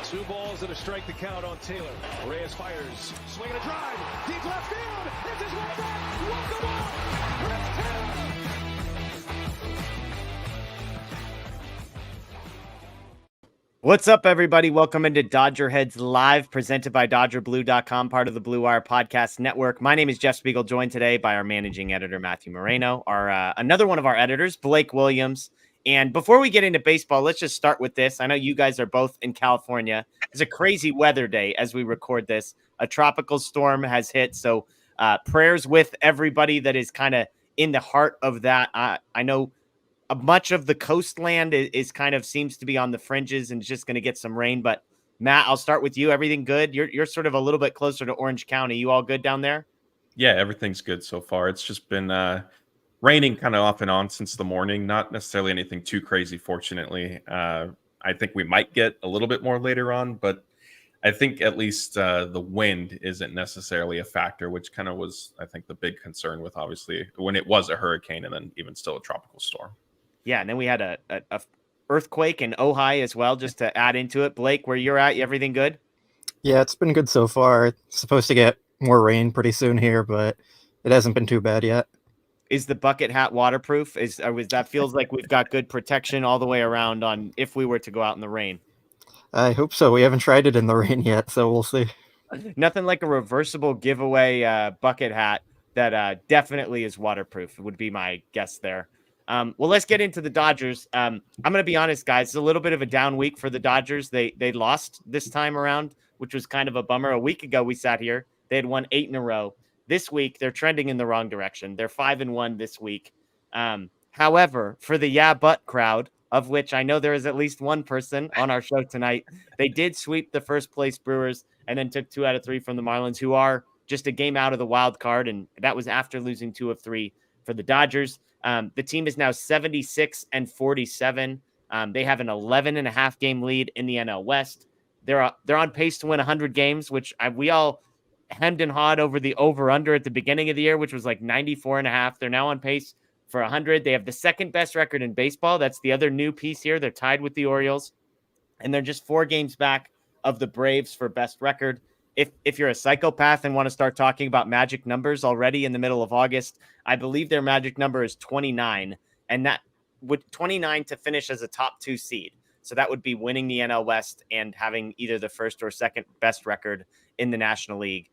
Two balls and a strike to count on Taylor. Urías fires, swing and a drive, deep left field. It's his way back. Walk the ball. Chris Taylor. What's up, everybody? Welcome into DodgerHeads Live, presented by DodgerBlue.com, part of the Blue Wire Podcast Network. My name is Jeff Spiegel, joined today by our managing editor, Matthew Moreno, another one of our editors, Blake Williams. And before we get into baseball, let's just start with this. I know you guys are both in California. It's a crazy weather day as we record this. A tropical storm has hit, so prayers with everybody that is kind of in the heart of that. I know much of the coastland is kind of seems to be on the fringes and just going to get some rain. But Matt, I'll start with you. Everything good? You're sort of a little bit closer to Orange County. You all good down there? Yeah, everything's good so far. It's just been raining kind of off and on since the morning. Not necessarily anything too crazy, fortunately. I think we might get a little bit more later on, but I think at least the wind isn't necessarily a factor, which kind of was, I think, the big concern with obviously when it was a hurricane and then even still a tropical storm. Yeah, and then we had a earthquake in Ojai as well, just to add into it. Blake, where you're at, everything good? Yeah, it's been good so far. It's supposed to get more rain pretty soon here, but it hasn't been too bad yet. Is the bucket hat waterproof? That feels like we've got good protection all the way around on if we were to go out in the rain? I hope so. We haven't tried it in the rain yet, so we'll see. Nothing like a reversible giveaway bucket hat that definitely is waterproof would be my guess there. Well, let's get into the Dodgers. I'm going to be honest, guys. It's a little bit of a down week for the Dodgers. They lost this time around, which was kind of a bummer. A week ago, we sat here. They had won 8 in a row. This week, they're trending in the wrong direction. They're 5-1 this week. However, for the yeah but crowd, of which I know there is at least one person on our show tonight, they did sweep the first place Brewers and then took 2 out of 3 from the Marlins, who are just a game out of the wild card. And that was after losing 2 of 3 for the Dodgers. The team is now 76-47. They have an 11.5 game lead in the NL West. They're on pace to win 100 games, which we all hemmed and hawed over the over-under at the beginning of the year, which was like 94.5. They're now on pace for 100. They have the second best record in baseball. That's the other new piece here. They're tied with the Orioles, and they're just 4 games back of the Braves for best record. If you're a psychopath and want to start talking about magic numbers already in the middle of August, I believe their magic number is 29, and that would 29 to finish as a top 2 seed. So that would be winning the NL West and having either the first or second best record in the National League,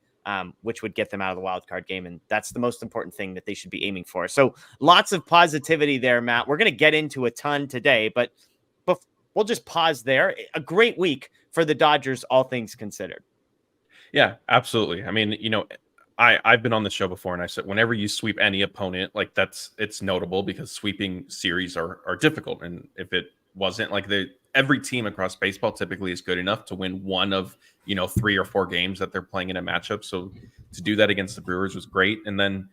which would get them out of the wild card game. And that's the most important thing that they should be aiming for. So lots of positivity there, Matt. We're going to get into a ton today, but we'll just pause there. A great week for the Dodgers, all things considered. Yeah, absolutely. I mean, I've been on the show before and I said, whenever you sweep any opponent, like it's notable because sweeping series are difficult. And if it wasn't like every team across baseball typically is good enough to win one of, 3 or 4 games that they're playing in a matchup. So to do that against the Brewers was great. And then,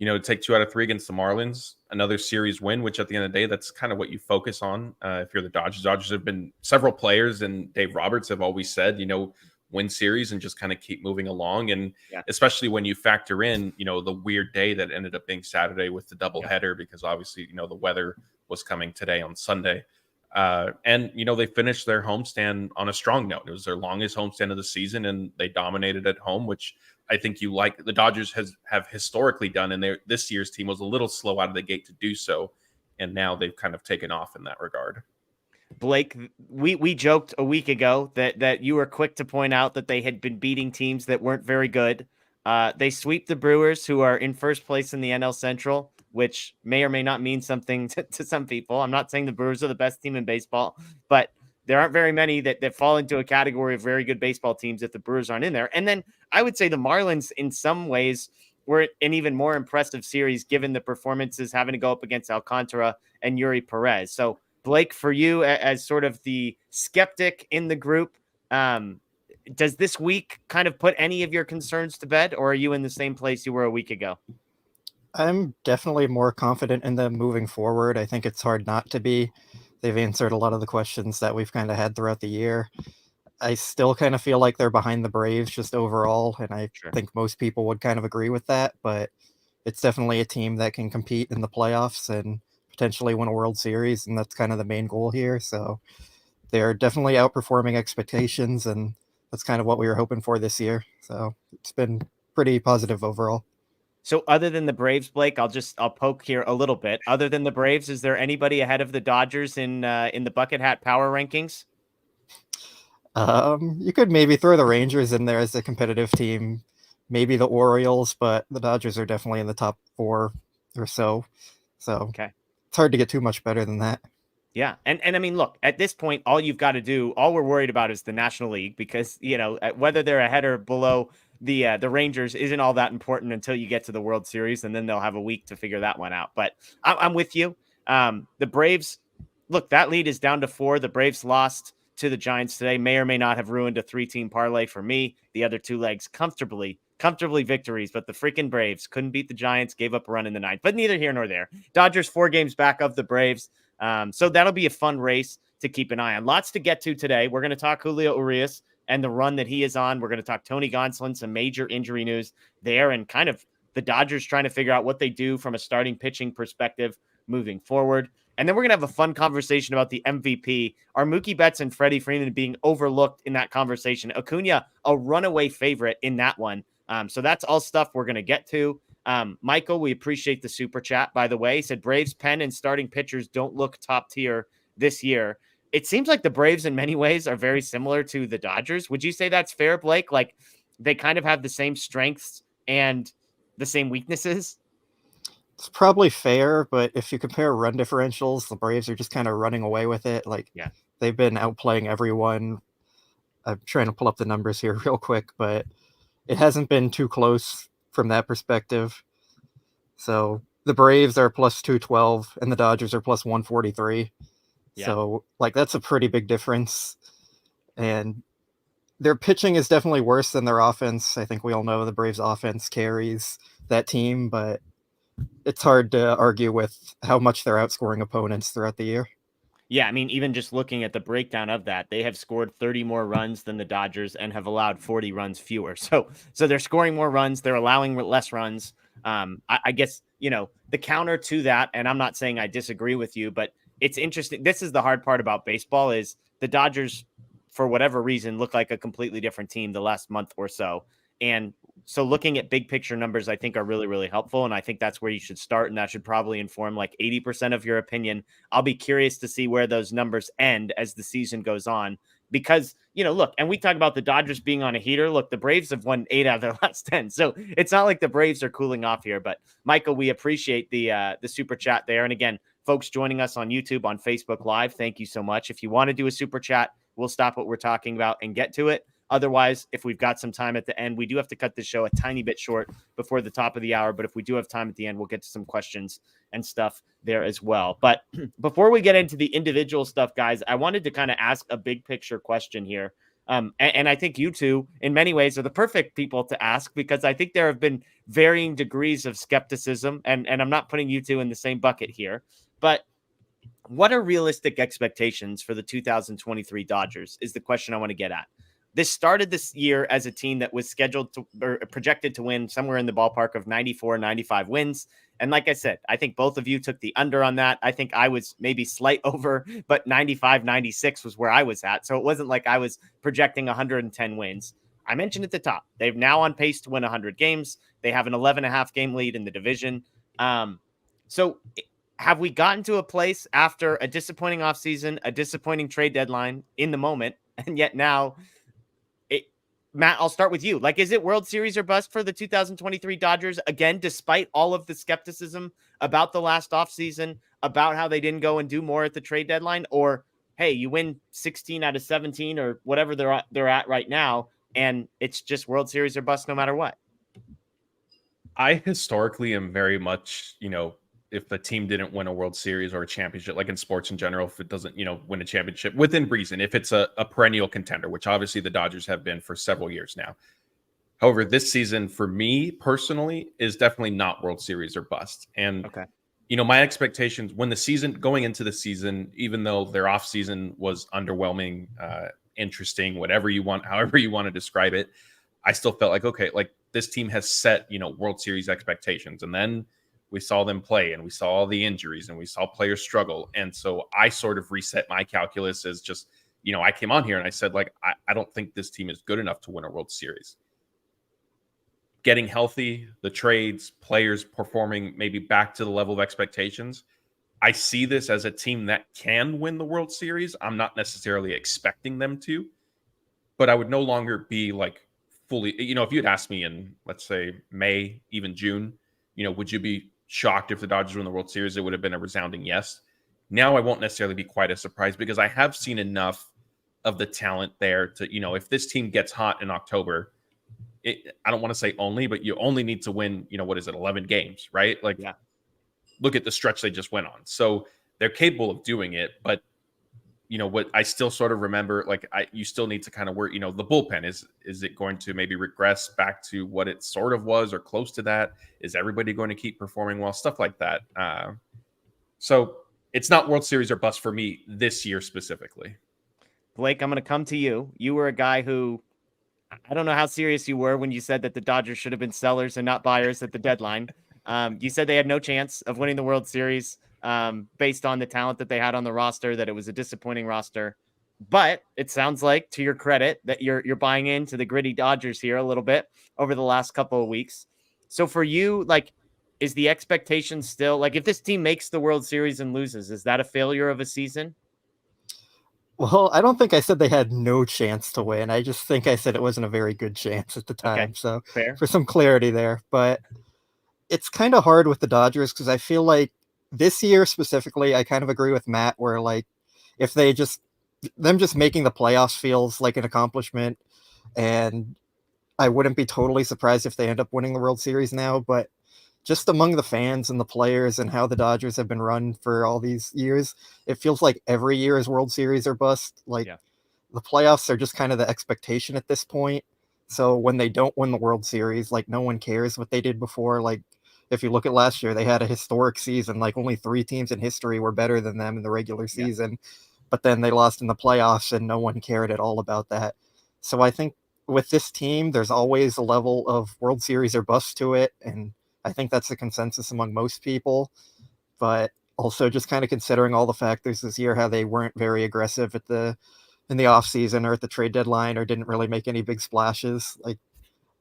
to take 2 out of 3 against the Marlins, another series win, which at the end of the day, that's kind of what you focus on. If you're the Dodgers, have been several players and Dave Roberts have always said, win series and just kind of keep moving along. And especially when you factor in, the weird day that ended up being Saturday with the doubleheader, because obviously, the weather was coming today on Sunday. And, they finished their homestand on a strong note. It was their longest homestand of the season and they dominated at home, which I think the Dodgers have historically done. And this year's team was a little slow out of the gate to do so. And now they've kind of taken off in that regard. Blake, we joked a week ago that you were quick to point out that they had been beating teams that weren't very good. They sweep the Brewers, who are in first place in the NL Central, which may or may not mean something to some people. I'm not saying the Brewers are the best team in baseball, but there aren't very many that fall into a category of very good baseball teams if the Brewers aren't in there. And then I would say the Marlins, in some ways, were an even more impressive series given the performances having to go up against Alcantara and Yuri Perez. So Blake, for you as sort of the skeptic in the group, does this week kind of put any of your concerns to bed, or are you in the same place you were a week ago? I'm definitely more confident in them moving forward. I think it's hard not to be. They've answered a lot of the questions that we've kind of had throughout the year. I still kind of feel like they're behind the Braves just overall, and I think most people would kind of agree with that, but it's definitely a team that can compete in the playoffs and potentially win a World Series, and that's kind of the main goal here. So they're definitely outperforming expectations, and that's kind of what we were hoping for this year. So it's been pretty positive overall. So other than the Braves, Blake, I'll poke here a little bit. Other than the Braves, is there anybody ahead of the Dodgers in the bucket hat power rankings? You could maybe throw the Rangers in there as a competitive team, maybe the Orioles, but the Dodgers are definitely in the top 4 or so. So Okay. it's hard to get too much better than that. Yeah. And I mean, look, at this point, all you've got to do, all we're worried about is the National League, because, whether they're ahead or below the Rangers isn't all that important until you get to the World Series, and then they'll have a week to figure that one out. But I'm with you. The Braves, look, that lead is down to 4. The Braves lost to the Giants today, may or may not have ruined a 3-team parlay for me. The other 2 legs comfortably victories, but the freaking Braves couldn't beat the Giants, gave up a run in the 9th, but neither here nor there. Dodgers 4 games back of the Braves. So that'll be a fun race to keep an eye on. Lots to get to today. We're going to talk Julio Urias and the run that he is on. We're going to talk Tony Gonsolin, some major injury news there, and kind of the Dodgers trying to figure out what they do from a starting pitching perspective moving forward. And then we're going to have a fun conversation about the MVP. Are Mookie Betts and Freddie Freeman being overlooked in that conversation? Acuna, a runaway favorite in that one. So that's all stuff we're going to get to. Michael, we appreciate the super chat, by the way. He said Braves pen and starting pitchers don't look top tier this year. It seems like the Braves in many ways are very similar to the Dodgers. Would you say that's fair, Blake? Like they kind of have the same strengths and the same weaknesses? It's probably fair, but if you compare run differentials, the Braves are just kind of running away with it. Like, yeah, they've been outplaying everyone. I'm trying to pull up the numbers here real quick, but it hasn't been too close from that perspective. So the Braves are plus 212 and the Dodgers are plus 143. Yeah. So like that's a pretty big difference. And their pitching is definitely worse than their offense. I think we all know the Braves offense carries that team, but it's hard to argue with how much they're outscoring opponents throughout the year. Yeah, I mean, even just looking at the breakdown of that, they have scored 30 more runs than the Dodgers and have allowed 40 runs fewer. So they're scoring more runs. They're allowing less runs. I guess, the counter to that, and I'm not saying I disagree with you, but it's interesting. This is the hard part about baseball is the Dodgers, for whatever reason, look like a completely different team the last month or so. And so looking at big picture numbers, I think are really, really helpful. And I think that's where you should start. And that should probably inform like 80% of your opinion. I'll be curious to see where those numbers end as the season goes on, because, look, and we talk about the Dodgers being on a heater. Look, the Braves have won 8 out of their last 10. So it's not like the Braves are cooling off here, but Michael, we appreciate the super chat there. And again, folks joining us on YouTube, on Facebook Live, thank you so much. If you want to do a super chat, we'll stop what we're talking about and get to it. Otherwise, if we've got some time at the end, we do have to cut this show a tiny bit short before the top of the hour. But if we do have time at the end, we'll get to some questions and stuff there as well. But before we get into the individual stuff, guys, I wanted to kind of ask a big picture question here. And I think you two, in many ways, are the perfect people to ask, because I think there have been varying degrees of skepticism. And I'm not putting you two in the same bucket here. But what are realistic expectations for the 2023 Dodgers is the question I want to get at. This started this year as a team that was scheduled to or projected to win somewhere in the ballpark of 94, 95 wins. And like I said, I think both of you took the under on that. I think I was maybe slight over, but 95, 96 was where I was at. So it wasn't like I was projecting 110 wins. I mentioned at the top, they've now on pace to win 100 games. They have an 11.5 game lead in the division. So have we gotten to a place after a disappointing offseason, a disappointing trade deadline in the moment, and yet now, Matt, I'll start with you. Like, is it World Series or bust for the 2023 Dodgers? Again, despite all of the skepticism about the last offseason, about how they didn't go and do more at the trade deadline, or, hey, you win 16 out of 17 or whatever they're at right now, and it's just World Series or bust no matter what? I historically am very much, if the team didn't win a World Series or a championship, like in sports in general, if it doesn't, win a championship within reason, if it's a perennial contender, which obviously the Dodgers have been for several years now. However, this season for me personally is definitely not World Series or bust. And, okay, my expectations when the season going into the season, even though their off season was underwhelming, interesting, whatever you want, however you want to describe it, I still felt like, okay, like this team has set, World Series expectations. And then we saw them play and we saw all the injuries and we saw players struggle. And so I sort of reset my calculus as just I came on here and I said, like, I don't think this team is good enough to win a World Series. Getting healthy, the trades, players performing maybe back to the level of expectations. I see this as a team that can win the World Series. I'm not necessarily expecting them to, but I would no longer be like fully, if you'd asked me in, let's say, May, even June, would you be shocked if the Dodgers win the World Series? It would have been a resounding yes. Now I won't necessarily be quite as surprised because I have seen enough of the talent there to, if this team gets hot in October, I don't want to say only, but you only need to win, 11 games, right? Like, yeah. Look at the stretch they just went on. So they're capable of doing it, but what I still sort of remember, like you still need to kind of work, the bullpen is it going to maybe regress back to what it sort of was or close to that? Is everybody going to keep performing well? Stuff like that. So it's not World Series or bust for me this year specifically. Blake, I'm going to come to you. You were a guy who, I don't know how serious you were when you said that the Dodgers should have been sellers and not buyers at the deadline. You said they had no chance of winning the World Series based on the talent that they had on the roster, that it was a disappointing roster. But it sounds like, to your credit, that you're buying into the gritty Dodgers here a little bit over the last couple of weeks. So for you, like, is the expectation still, like, if this team makes the World Series and loses, is that a failure of a season? Well, I don't think I said they had no chance to win. I just think I said it wasn't a very good chance at the time. Okay, so fair. For some clarity there, but it's kind of hard with the Dodgers because I feel like this year specifically, I kind of agree with Matt where, like, if them just making the playoffs feels like an accomplishment, and I wouldn't be totally surprised if they end up winning the World Series now, but just among the fans and the players and how the Dodgers have been run for all these years, it feels like every year is World Series or bust. Like, the playoffs are just kind of the expectation at this point. So when they don't win the World Series, like, no one cares what they did before. Like, if you look at last year, they had a historic season. Like, only 3 teams in history were better than them in the regular season. But then they lost in the playoffs and no one cared at all about that. So I think with this team, there's always a level of World Series or bust to it. And I think that's the consensus among most people. But also just kind of considering all the factors this year, how they weren't very aggressive in the offseason or at the trade deadline, or didn't really make any big splashes. Like,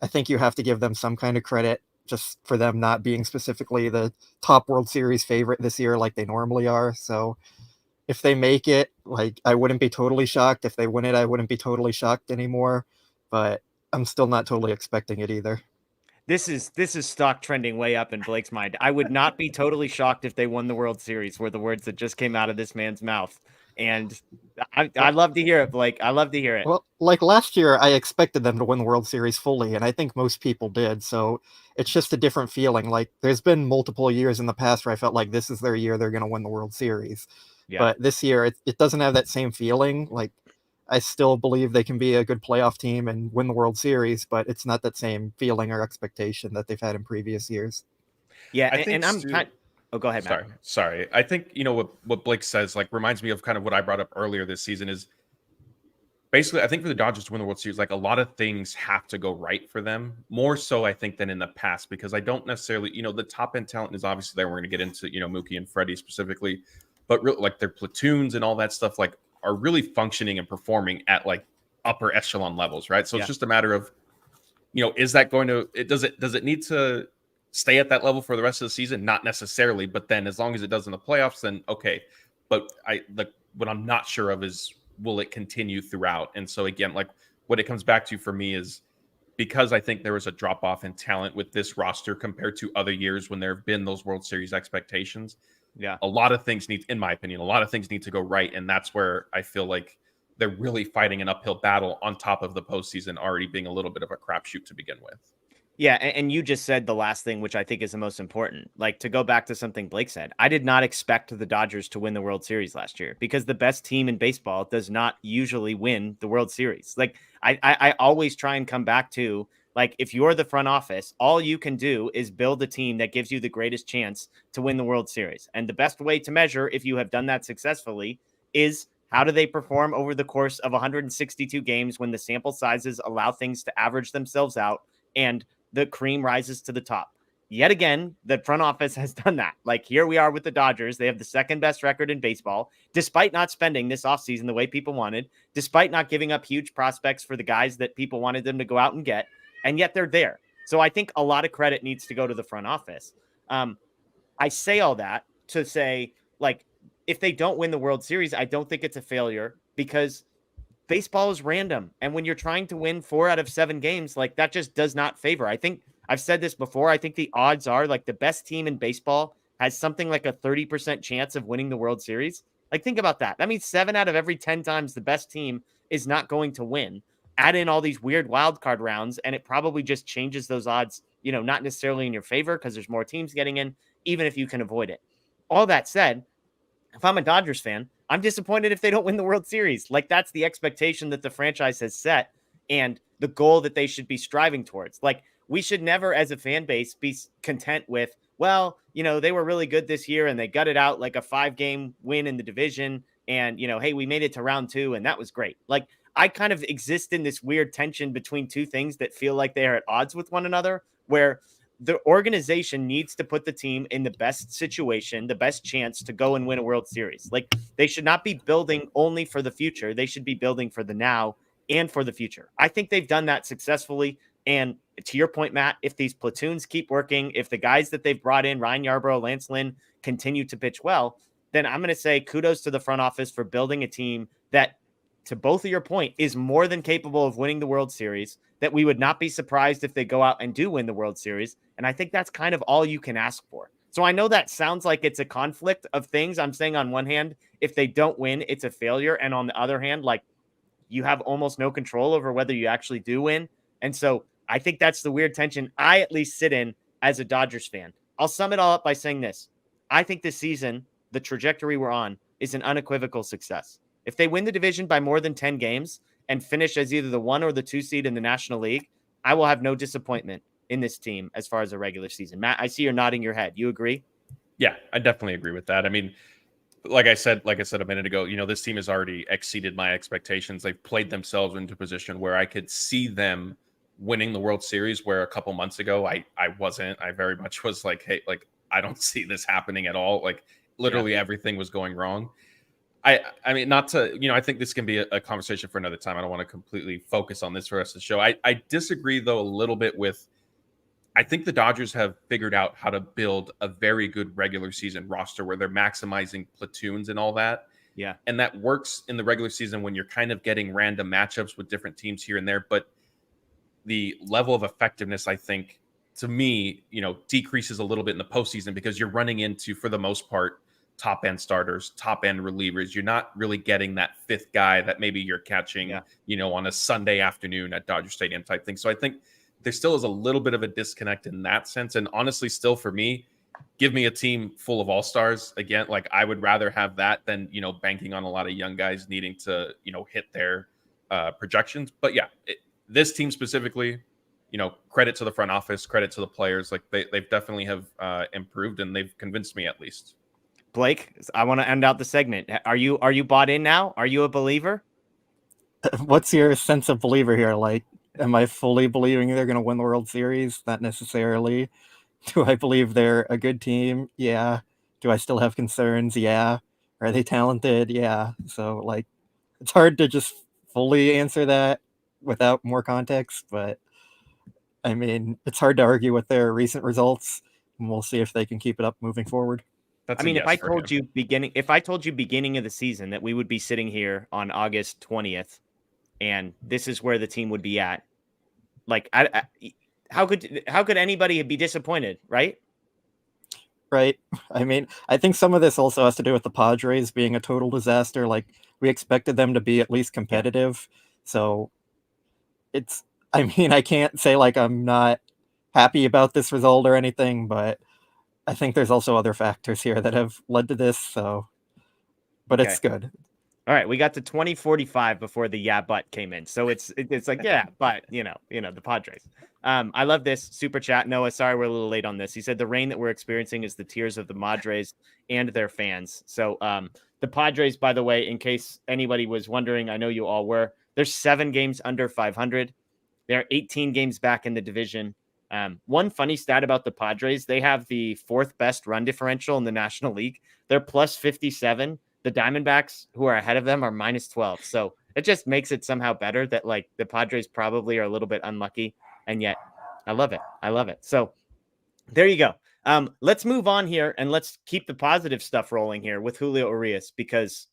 I think you have to give them some kind of credit just for them not being specifically the top World Series favorite this year like they normally are. So if they make it, like, I wouldn't be totally shocked. If they win it, I wouldn't be totally shocked anymore. But I'm still not totally expecting it either. This is stock trending way up in Blake's mind. I would not be totally shocked if they won the World Series, were the words that just came out of this man's mouth. And I love to hear it, Blake. I love to hear it. Well, like last year, I expected them to win the World Series fully, and I think most people did. So it's just a different feeling. Like, there's been multiple years in the past where I felt like this is their year, they're going to win the World Series. Yeah. But this year, it doesn't have that same feeling. Like, I still believe they can be a good playoff team and win the World Series, but it's not that same feeling or expectation that they've had in previous years. Yeah, I think I'm kind. Oh, go ahead, Matt. Sorry. I think, what Blake says, like, reminds me of kind of what I brought up earlier this season is basically, I think for the Dodgers to win the World Series, like, a lot of things have to go right for them, more so, I think, than in the past, because I don't necessarily, the top end talent is obviously there. We're going to get into, Mookie and Freddie specifically, but really, like, their platoons and all that stuff, like, are really functioning and performing at, like, upper echelon levels, right? So it's just a matter of, is that going to, does it need to stay at that level for the rest of the season? Not necessarily, but then as long as it does in the playoffs, then okay. But what I'm not sure of is, will it continue throughout? And so again, like, what it comes back to for me is, because I think there was a drop off in talent with this roster compared to other years when there have been those World Series expectations. Yeah, a lot of things need, in my opinion, to go right, and that's where I feel like they're really fighting an uphill battle on top of the postseason already being a little bit of a crapshoot to begin with. Yeah, and you just said the last thing, which I think is the most important. Like, to go back to something Blake said, I did not expect the Dodgers to win the World Series last year, because the best team in baseball does not usually win the World Series. Like, I always try and come back to, like, if you're the front office, all you can do is build a team that gives you the greatest chance to win the World Series. And the best way to measure if you have done that successfully is, how do they perform over the course of 162 games when the sample sizes allow things to average themselves out and the cream rises to the top. yet again, the front office has done that. Like, here we are with the Dodgers. They have the second best record in baseball, despite not spending this offseason the way people wanted, despite not giving up huge prospects for the guys that people wanted them to go out and get. And yet they're there. So I think a lot of credit needs to go to the front office. I say all that to say, like, if they don't win the World Series, I don't think it's a failure, because baseball is random. And when you're trying to win 4 out of 7 games, like, that just does not favor. I think I've said this before. I think the odds are, like, the best team in baseball has something like a 30% chance of winning the World Series. Like, think about that. That means 7 out of every 10 times the best team is not going to win. Add in all these weird wild card rounds, and it probably just changes those odds, not necessarily in your favor because there's more teams getting in, even if you can avoid it. All that said, if I'm a Dodgers fan, I'm disappointed if they don't win the World Series. Like, that's the expectation that the franchise has set and the goal that they should be striving towards. Like, we should never, as a fan base, be content with, well, they were really good this year and they gutted out like a 5-game win in the division. And, hey, we made it to round 2 and that was great. Like, I kind of exist in this weird tension between two things that feel like they are at odds with one another, where the organization needs to put the team in the best situation, the best chance to go and win a World Series. Like, they should not be building only for the future. They should be building for the now and for the future. I think they've done that successfully. And to your point, Matt, if these platoons keep working, if the guys that they've brought in, Ryan Yarbrough, Lance Lynn, continue to pitch well, then I'm going to say kudos to the front office for building a team that, to both of your point, is more than capable of winning the World Series, that we would not be surprised if they go out and do win the World Series. And I think that's kind of all you can ask for. So I know that sounds like it's a conflict of things. I'm saying on one hand, if they don't win, it's a failure. And on the other hand, like, you have almost no control over whether you actually do win. And so I think that's the weird tension I at least sit in as a Dodgers fan. I'll sum it all up by saying this. I think this season, the trajectory we're on is an unequivocal success. If they win the division by more than 10 games and finish as either the 1 or the 2 seed in the National League, I will have no disappointment in this team as far as a regular season. Matt, I see you're nodding your head. You agree? Yeah, I definitely agree with that. I mean, like I said a minute ago, this team has already exceeded my expectations. They've played themselves into a position where I could see them winning the World Series, where a couple months ago I wasn't. I very much was like, hey, like, I don't see this happening at all. Like, literally everything was going wrong. I mean, not to, I think this can be a conversation for another time. I don't want to completely focus on this for the rest of the show. I disagree, though, a little bit with, I think the Dodgers have figured out how to build a very good regular season roster where they're maximizing platoons and all that. Yeah. And that works in the regular season when you're kind of getting random matchups with different teams here and there. But the level of effectiveness, I think, to me, decreases a little bit in the postseason because you're running into, for the most part, top end starters, top end relievers. You're not really getting that 5th guy that maybe you're catching, on a Sunday afternoon at Dodger Stadium type thing. So I think there still is a little bit of a disconnect in that sense. And honestly, still for me, give me a team full of all-stars again. Like, I would rather have that than, banking on a lot of young guys needing to, hit their projections. But yeah, this team specifically, credit to the front office, credit to the players. Like, they've definitely have improved, and they've convinced me at least. Blake, I want to end out the segment. Are you bought in now? Are you a believer? What's your sense of believer here? Like, am I fully believing they're going to win the World Series? Not necessarily. Do I believe they're a good team? Yeah. Do I still have concerns? Yeah. Are they talented? Yeah. So, like, it's hard to just fully answer that without more context, but I mean, it's hard to argue with their recent results, and we'll see if they can keep it up moving forward. If I told you beginning of the season that we would be sitting here on August 20th and this is where the team would be at, like, how could anybody be disappointed, right? Right. I mean, I think some of this also has to do with the Padres being a total disaster. Like, we expected them to be at least competitive. So I can't say like I'm not happy about this result or anything, but I think there's also other factors here that have led to this. So, but Okay. It's good. All right, we got to 2045 before the but came in. So it's like, but the Padres. I love this super chat. Noah, sorry we're a little late on this. He said the rain that we're experiencing is the tears of the Padres and their fans. So the Padres, by the way, in case anybody was wondering, I know you all were, they're 7 games under 500. They're 18 games back in the division. One funny stat about the Padres, they have the fourth best run differential in the National League. They're plus 57. The Diamondbacks, who are ahead of them, are minus 12. So it just makes it somehow better that like the Padres probably are a little bit unlucky. And yet I love it. I love it. So there you go. Let's move on here and let's keep the positive stuff rolling here with Julio Urias, because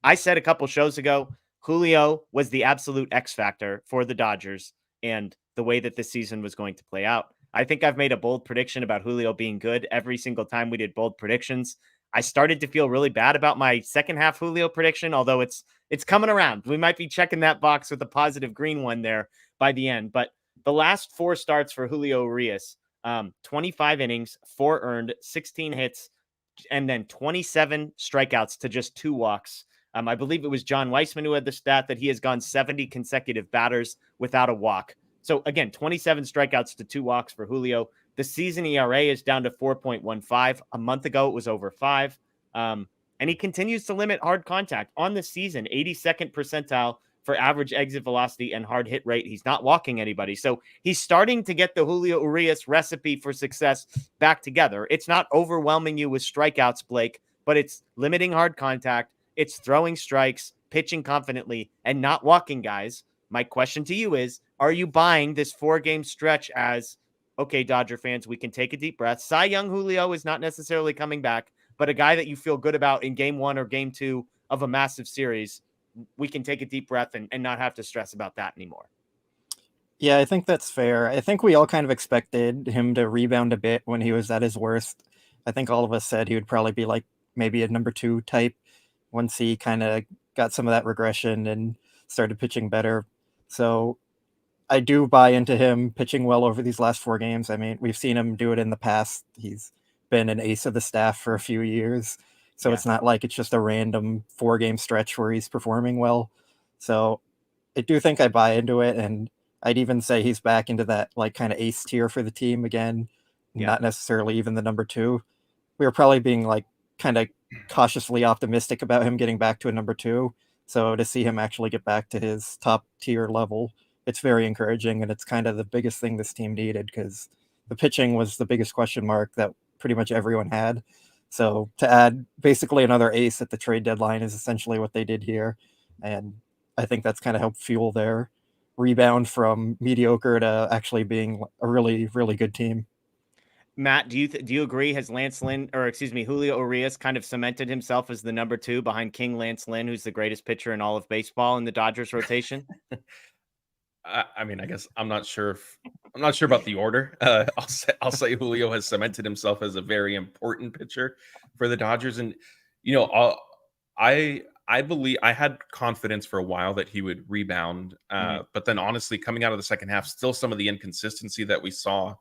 I said a couple shows ago, Julio was the absolute X factor for the Dodgers and the way that this season was going to play out. I think I've made a bold prediction about Julio being good every single time we did bold predictions. I started to feel really bad about my second half Julio prediction, although it's coming around. We might be checking that box with a positive green one there by the end. But the last 4 starts for Julio Urias, 25 innings, 4 earned, 16 hits, and then 27 strikeouts to just 2 walks. I believe it was John Weissman who had the stat that he has gone 70 consecutive batters without a walk. So again, 27 strikeouts to 2 walks for Julio. The season ERA is down to 4.15. A month ago, it was over 5. And he continues to limit hard contact on the season, 82nd percentile for average exit velocity and hard hit rate. He's not walking anybody. So he's starting to get the Julio Urias recipe for success back together. It's not overwhelming you with strikeouts, Blake, but it's limiting hard contact. It's throwing strikes, pitching confidently, and not walking guys. My question to you is, are you buying this 4-game stretch as, okay, Dodger fans, we can take a deep breath. Cy Young Julio is not necessarily coming back, but a guy that you feel good about in game 1 or game 2 of a massive series, we can take a deep breath and not have to stress about that anymore. Yeah, I think that's fair. I think we all kind of expected him to rebound a bit when he was at his worst. I think all of us said he would probably be like maybe a number 2 type once he kind of got some of that regression and started pitching better. So I do buy into him pitching well over these last 4 games. I mean, we've seen him do it in the past. He's been an ace of the staff for a few years. So It's not like it's just a random 4-game stretch where he's performing well. So I do think I buy into it. And I'd even say he's back into that like kind of ace tier for the team again. Not necessarily even the number 2. We were probably being like kind of cautiously optimistic about him getting back to a number 2. So to see him actually get back to his top tier level, it's very encouraging. And it's kind of the biggest thing this team needed, because the pitching was the biggest question mark that pretty much everyone had. So to add basically another ace at the trade deadline is essentially what they did here. And I think that's kind of helped fuel their rebound from mediocre to actually being a really, really good team. Matt, do you agree? Has Julio Urias kind of cemented himself as the number 2 behind King Lance Lynn, who's the greatest pitcher in all of baseball in the Dodgers rotation? I mean, I guess I'm not sure about the order. I'll say Julio has cemented himself as a very important pitcher for the Dodgers, and I believe I had confidence for a while that he would rebound, but then honestly, coming out of the second half, still some of the inconsistency that we saw,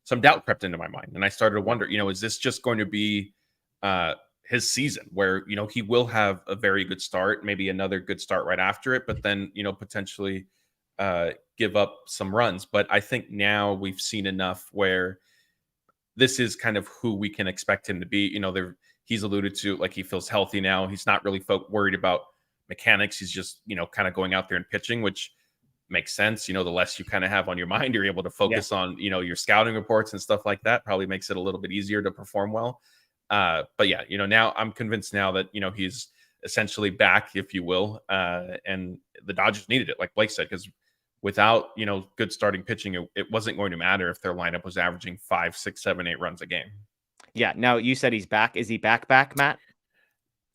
some doubt crept into my mind, and I started to wonder, is this just going to be his season where he will have a very good start, maybe another good start right after it, but then potentially give up some runs. But I think now we've seen enough where this is kind of who we can expect him to be. He's alluded to like he feels healthy now. He's not really worried about mechanics. He's just kind of going out there and pitching, which makes sense. The less you kind of have on your mind, you're able to focus on your scouting reports and stuff like that. Probably makes it a little bit easier to perform well. But yeah, now I'm convinced now that he's essentially back, if you will, and the Dodgers needed it, like Blake said, because without good starting pitching, it wasn't going to matter if their lineup was averaging 5, 6, 7, 8 runs a game. Yeah. Now you said he's back. Is he back, Matt?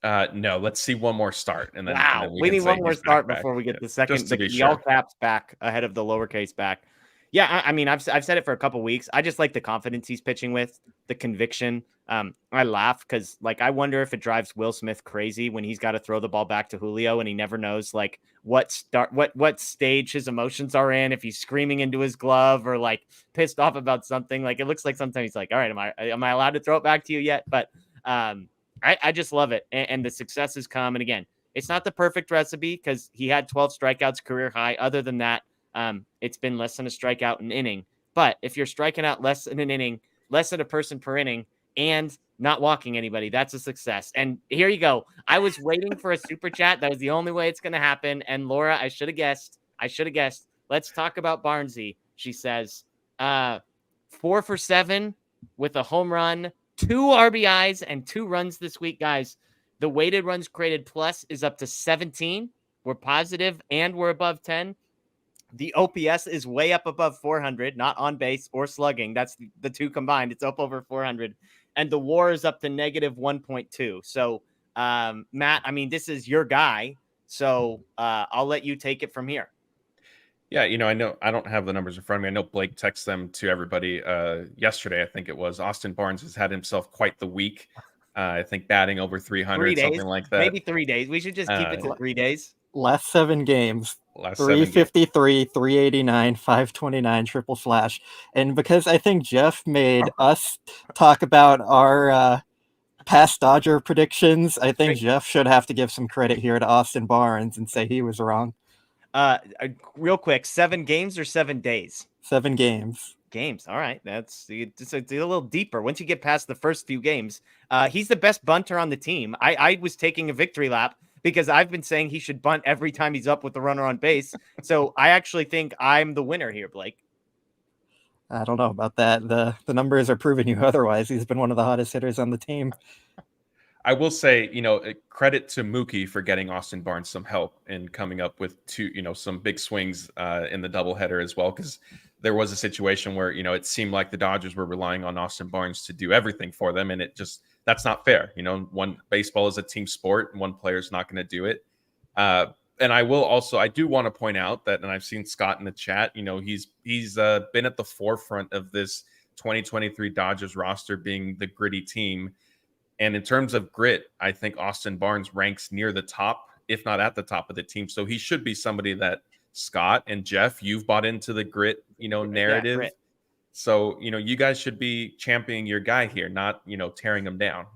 No. Let's see one more start, and then we need one more start before we get the second, the all caps back ahead of the lowercase back. Yeah, I mean, I've said it for a couple weeks. I just like the confidence he's pitching with, the conviction. I laugh because, like, I wonder if it drives Will Smith crazy when he's got to throw the ball back to Julio and he never knows, like, what stage his emotions are in, if he's screaming into his glove or, like, pissed off about something. Like, it looks like sometimes he's like, all right, am I allowed to throw it back to you yet? But I just love it. And the success has come. And again, it's not the perfect recipe because he had 12 strikeouts, career high. Other than that, it's been less than a strikeout an inning. But if you're striking out less than an inning, less than a person per inning, and not walking anybody, that's a success. And here you go. I was waiting for a super chat. That was the only way it's going to happen. And Laura, I should have guessed. Let's talk about Barnesy. She says, 4 for 7 with a home run, 2 RBIs, and 2 runs this week, guys. The weighted runs created plus is up to 17. We're positive and we're above 10. The OPS is way up above 400, not on base or slugging. That's the two combined. It's up over 400. And the WAR is up to negative 1.2. So, Matt, I mean, this is your guy. So I'll let you take it from here. Yeah, I know I don't have the numbers in front of me. I know Blake texted them to everybody yesterday. I think it was. Austin Barnes has had himself quite the week. I think batting over 300, 3 days, something like that. Maybe 3 days. We should just keep it to 3 days. Last 7 games. Last 353, 389, 529, triple slash. And because I think Jeff made us talk about our past Dodger predictions, I think Jeff should have to give some credit here to Austin Barnes and say he was wrong. Real quick, 7 games or 7 days? 7 games. Games. All right. It's a little deeper. Once you get past the first few games, he's the best bunter on the team. I was taking a victory lap because I've been saying he should bunt every time he's up with the runner on base. So I actually think I'm the winner here, Blake. I don't know about that. The numbers are proving you otherwise. He's been one of the hottest hitters on the team. I will say, credit to Mookie for getting Austin Barnes some help and coming up with some big swings in the doubleheader as well, because there was a situation where, it seemed like the Dodgers were relying on Austin Barnes to do everything for them. And that's not fair. One baseball is a team sport and one player is not going to do it. And I do want to point out that, and I've seen Scott in the chat, he's been at the forefront of this 2023 Dodgers roster being the gritty team. And in terms of grit, I think Austin Barnes ranks near the top, if not at the top of the team. So he should be somebody that Scott and Jeff, you've bought into the grit, narrative. Yeah, grit. So, you guys should be championing your guy here, not, tearing him down.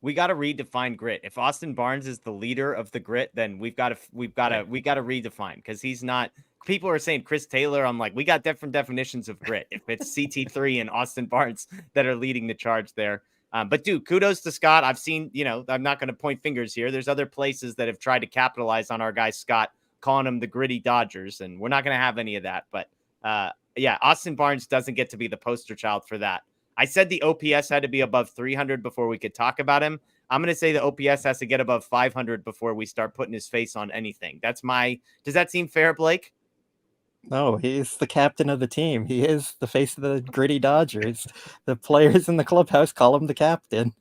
We got to redefine grit. If Austin Barnes is the leader of the grit, then we got to redefine, because he's not. People are saying Chris Taylor. I'm like, we got different definitions of grit. If it's CT3 and Austin Barnes that are leading the charge there. But dude, kudos to Scott. I've seen, I'm not going to point fingers here. There's other places that have tried to capitalize on our guy Scott, calling him the gritty Dodgers, and we're not going to have any of that. But yeah, Austin Barnes doesn't get to be the poster child for that. I said the OPS had to be above 300 before we could talk about him. I'm going to say the OPS has to get above 500 before we start putting his face on anything. Does that seem fair, Blake? No, he's the captain of the team. He is the face of the gritty Dodgers. The players in the clubhouse call him the captain.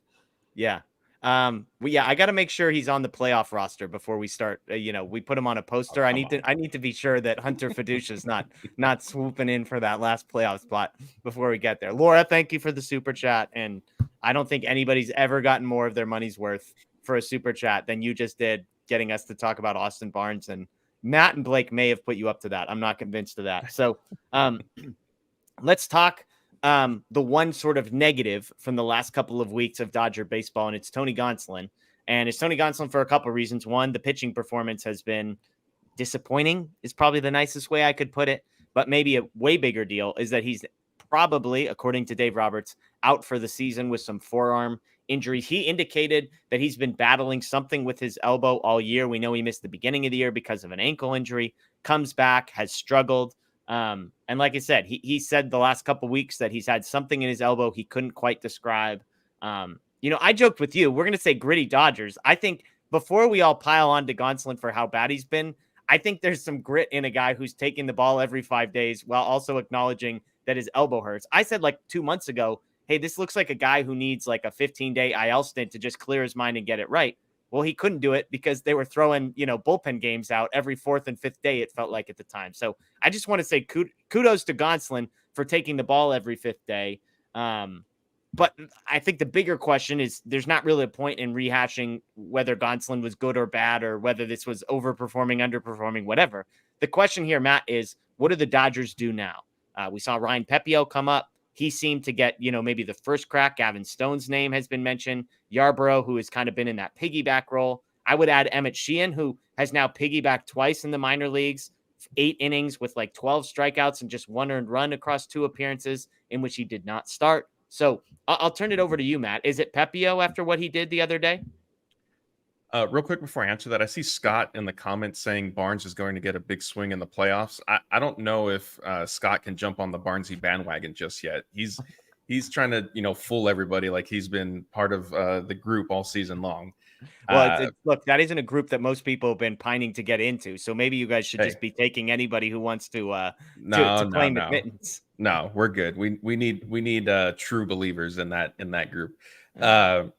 Yeah. I got to make sure he's on the playoff roster before we start. We put him on a poster. I need to be sure that Hunter Fiducia's not swooping in for that last playoff spot before we get there. Laura, thank you for the super chat. And I don't think anybody's ever gotten more of their money's worth for a super chat than you just did, getting us to talk about Austin Barnes. And Matt and Blake may have put you up to that. I'm not convinced of that. So let's talk the one sort of negative from the last couple of weeks of Dodger baseball, and it's Tony Gonsolin. And it's Tony Gonsolin for a couple of reasons. One, the pitching performance has been disappointing is probably the nicest way I could put it. But maybe a way bigger deal is that he's probably, according to Dave Roberts, out for the season with some forearm injuries. He indicated that he's been battling something with his elbow all year. We know he missed the beginning of the year because of an ankle injury, comes back, has struggled. And like I said, he said the last couple of weeks that he's had something in his elbow he couldn't quite describe. I joked with you, we're going to say gritty Dodgers. I think before we all pile on to Gonsolin for how bad he's been, I think there's some grit in a guy who's taking the ball every 5 days while also acknowledging that his elbow hurts. I said like 2 months ago, hey, this looks like a guy who needs like a 15-day IL stint to just clear his mind and get it right. Well, he couldn't do it because they were throwing, bullpen games out every 4th and 5th day, it felt like at the time. So I just want to say kudos to Gonsolin for taking the ball every 5th day. But I think the bigger question is there's not really a point in rehashing whether Gonsolin was good or bad or whether this was overperforming, underperforming, whatever. The question here, Matt, is what do the Dodgers do now? We saw Ryan Pepio come up. He seemed to get, maybe the first crack. Gavin Stone's name has been mentioned. Yarbrough, who has kind of been in that piggyback role. I would add Emmett Sheehan, who has now piggybacked twice in the minor leagues, 8 innings with like 12 strikeouts and just 1 earned run across 2 appearances in which he did not start. So I'll turn it over to you, Matt. Is it Pepio after what he did the other day? Real quick before I answer that, I see Scott in the comments saying Barnes is going to get a big swing in the playoffs. I don't know if Scott can jump on the Barnesy bandwagon just yet. He's trying to fool everybody like he's been part of the group all season long. Well, look, that isn't a group that most people have been pining to get into. So maybe you guys should Hey. just be taking anybody who wants to No, claim admittance. No, we're good. We need true believers in that group.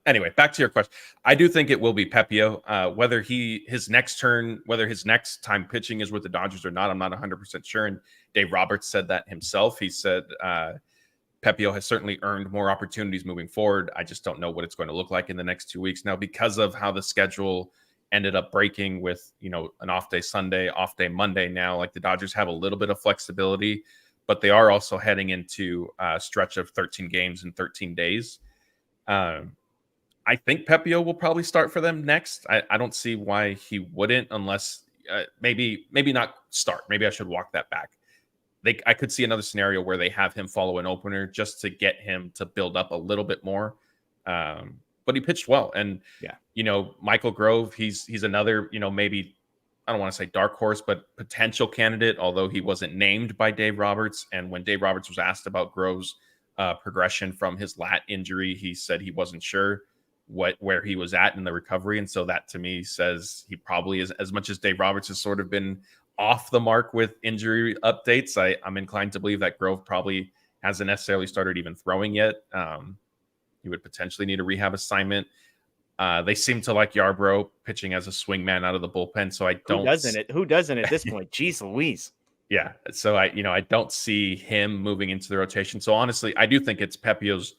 Anyway, back to your question. I do think it will be Pepio. Whether his next time pitching is with the Dodgers or not, I'm not 100% sure. And Dave Roberts said that himself. He said Pepio has certainly earned more opportunities moving forward. I just don't know what it's going to look like in the next 2 weeks. Now, because of how the schedule ended up breaking with, an off day Sunday, off day Monday now, like the Dodgers have a little bit of flexibility, but they are also heading into a stretch of 13 games in 13 days. I think Pepio will probably start for them next. I don't see why he wouldn't, unless maybe not start. Maybe I should walk that back. I could see another scenario where they have him follow an opener just to get him to build up a little bit more. But he pitched well. And, Michael Grove, he's another, maybe, I don't want to say dark horse, but potential candidate, although he wasn't named by Dave Roberts. And when Dave Roberts was asked about Grove's progression from his lat injury, he said he wasn't sure where he was at in the recovery. And so that to me says he probably is, as much as Dave Roberts has sort of been off the mark with injury updates, I'm inclined to believe that Grove probably hasn't necessarily started even throwing yet. He would potentially need a rehab assignment. They seem to like Yarbrough pitching as a swingman out of the bullpen. So I don't. Who doesn't at this point? Jeez Louise. Yeah. So I don't see him moving into the rotation. So honestly, I do think it's Pepio's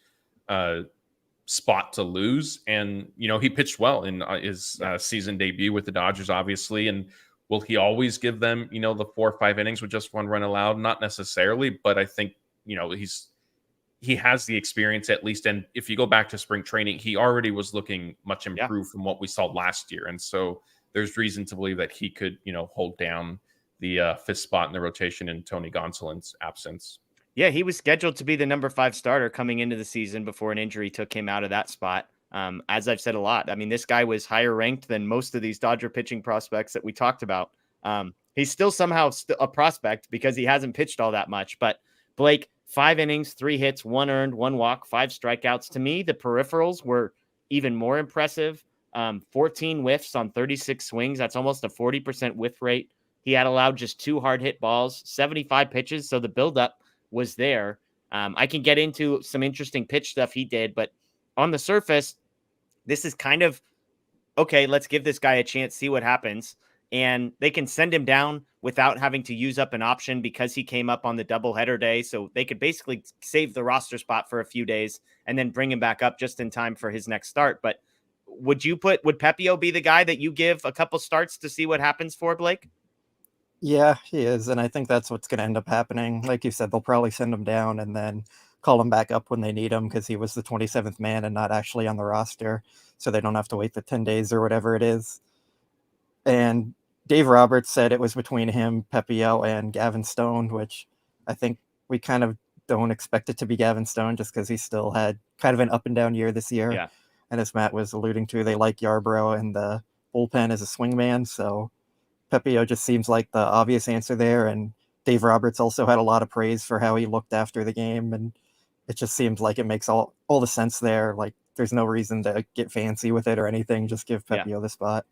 spot to lose. And, he pitched well in his season debut with the Dodgers, obviously. And will he always give them, the 4 or 5 innings with just 1 run allowed? Not necessarily, but I think, he has the experience at least. And if you go back to spring training, he already was looking much improved from what we saw last year. And so there's reason to believe that he could, hold down the 5th spot in the rotation in Tony Gonsolin's absence. Yeah, he was scheduled to be the number 5 starter coming into the season before an injury took him out of that spot. As I've said a lot, I mean, this guy was higher ranked than most of these Dodger pitching prospects that we talked about. He's still somehow a prospect because he hasn't pitched all that much. But Blake, 5 innings, 3 hits, 1 earned, 1 walk, 5 strikeouts. To me, the peripherals were even more impressive. 14 whiffs on 36 swings. That's almost a 40% whiff rate. He had allowed just 2 hard hit balls, 75 pitches. So the buildup was there. I can get into some interesting pitch stuff he did, but on the surface, this is kind of, okay, let's give this guy a chance, see what happens. And they can send him down without having to use up an option because he came up on the doubleheader day. So they could basically save the roster spot for a few days and then bring him back up just in time for his next start. But would Pepio be the guy that you give a couple starts to see what happens for, Blake? Yeah, he is. And I think that's what's going to end up happening. Like you said, they'll probably send him down and then call him back up when they need him because he was the 27th man and not actually on the roster. So they don't have to wait the 10 days or whatever it is. And Dave Roberts said it was between him, Pepio, and Gavin Stone, which I think we kind of don't expect it to be Gavin Stone just because he still had kind of an up and down year this year. Yeah. And as Matt was alluding to, they like Yarbrough and the bullpen as a swingman. So Pepio just seems like the obvious answer there. And Dave Roberts also had a lot of praise for how he looked after the game. And it just seems like it makes all the sense there. Like there's no reason to get fancy with it or anything. Just give Pepio the spot.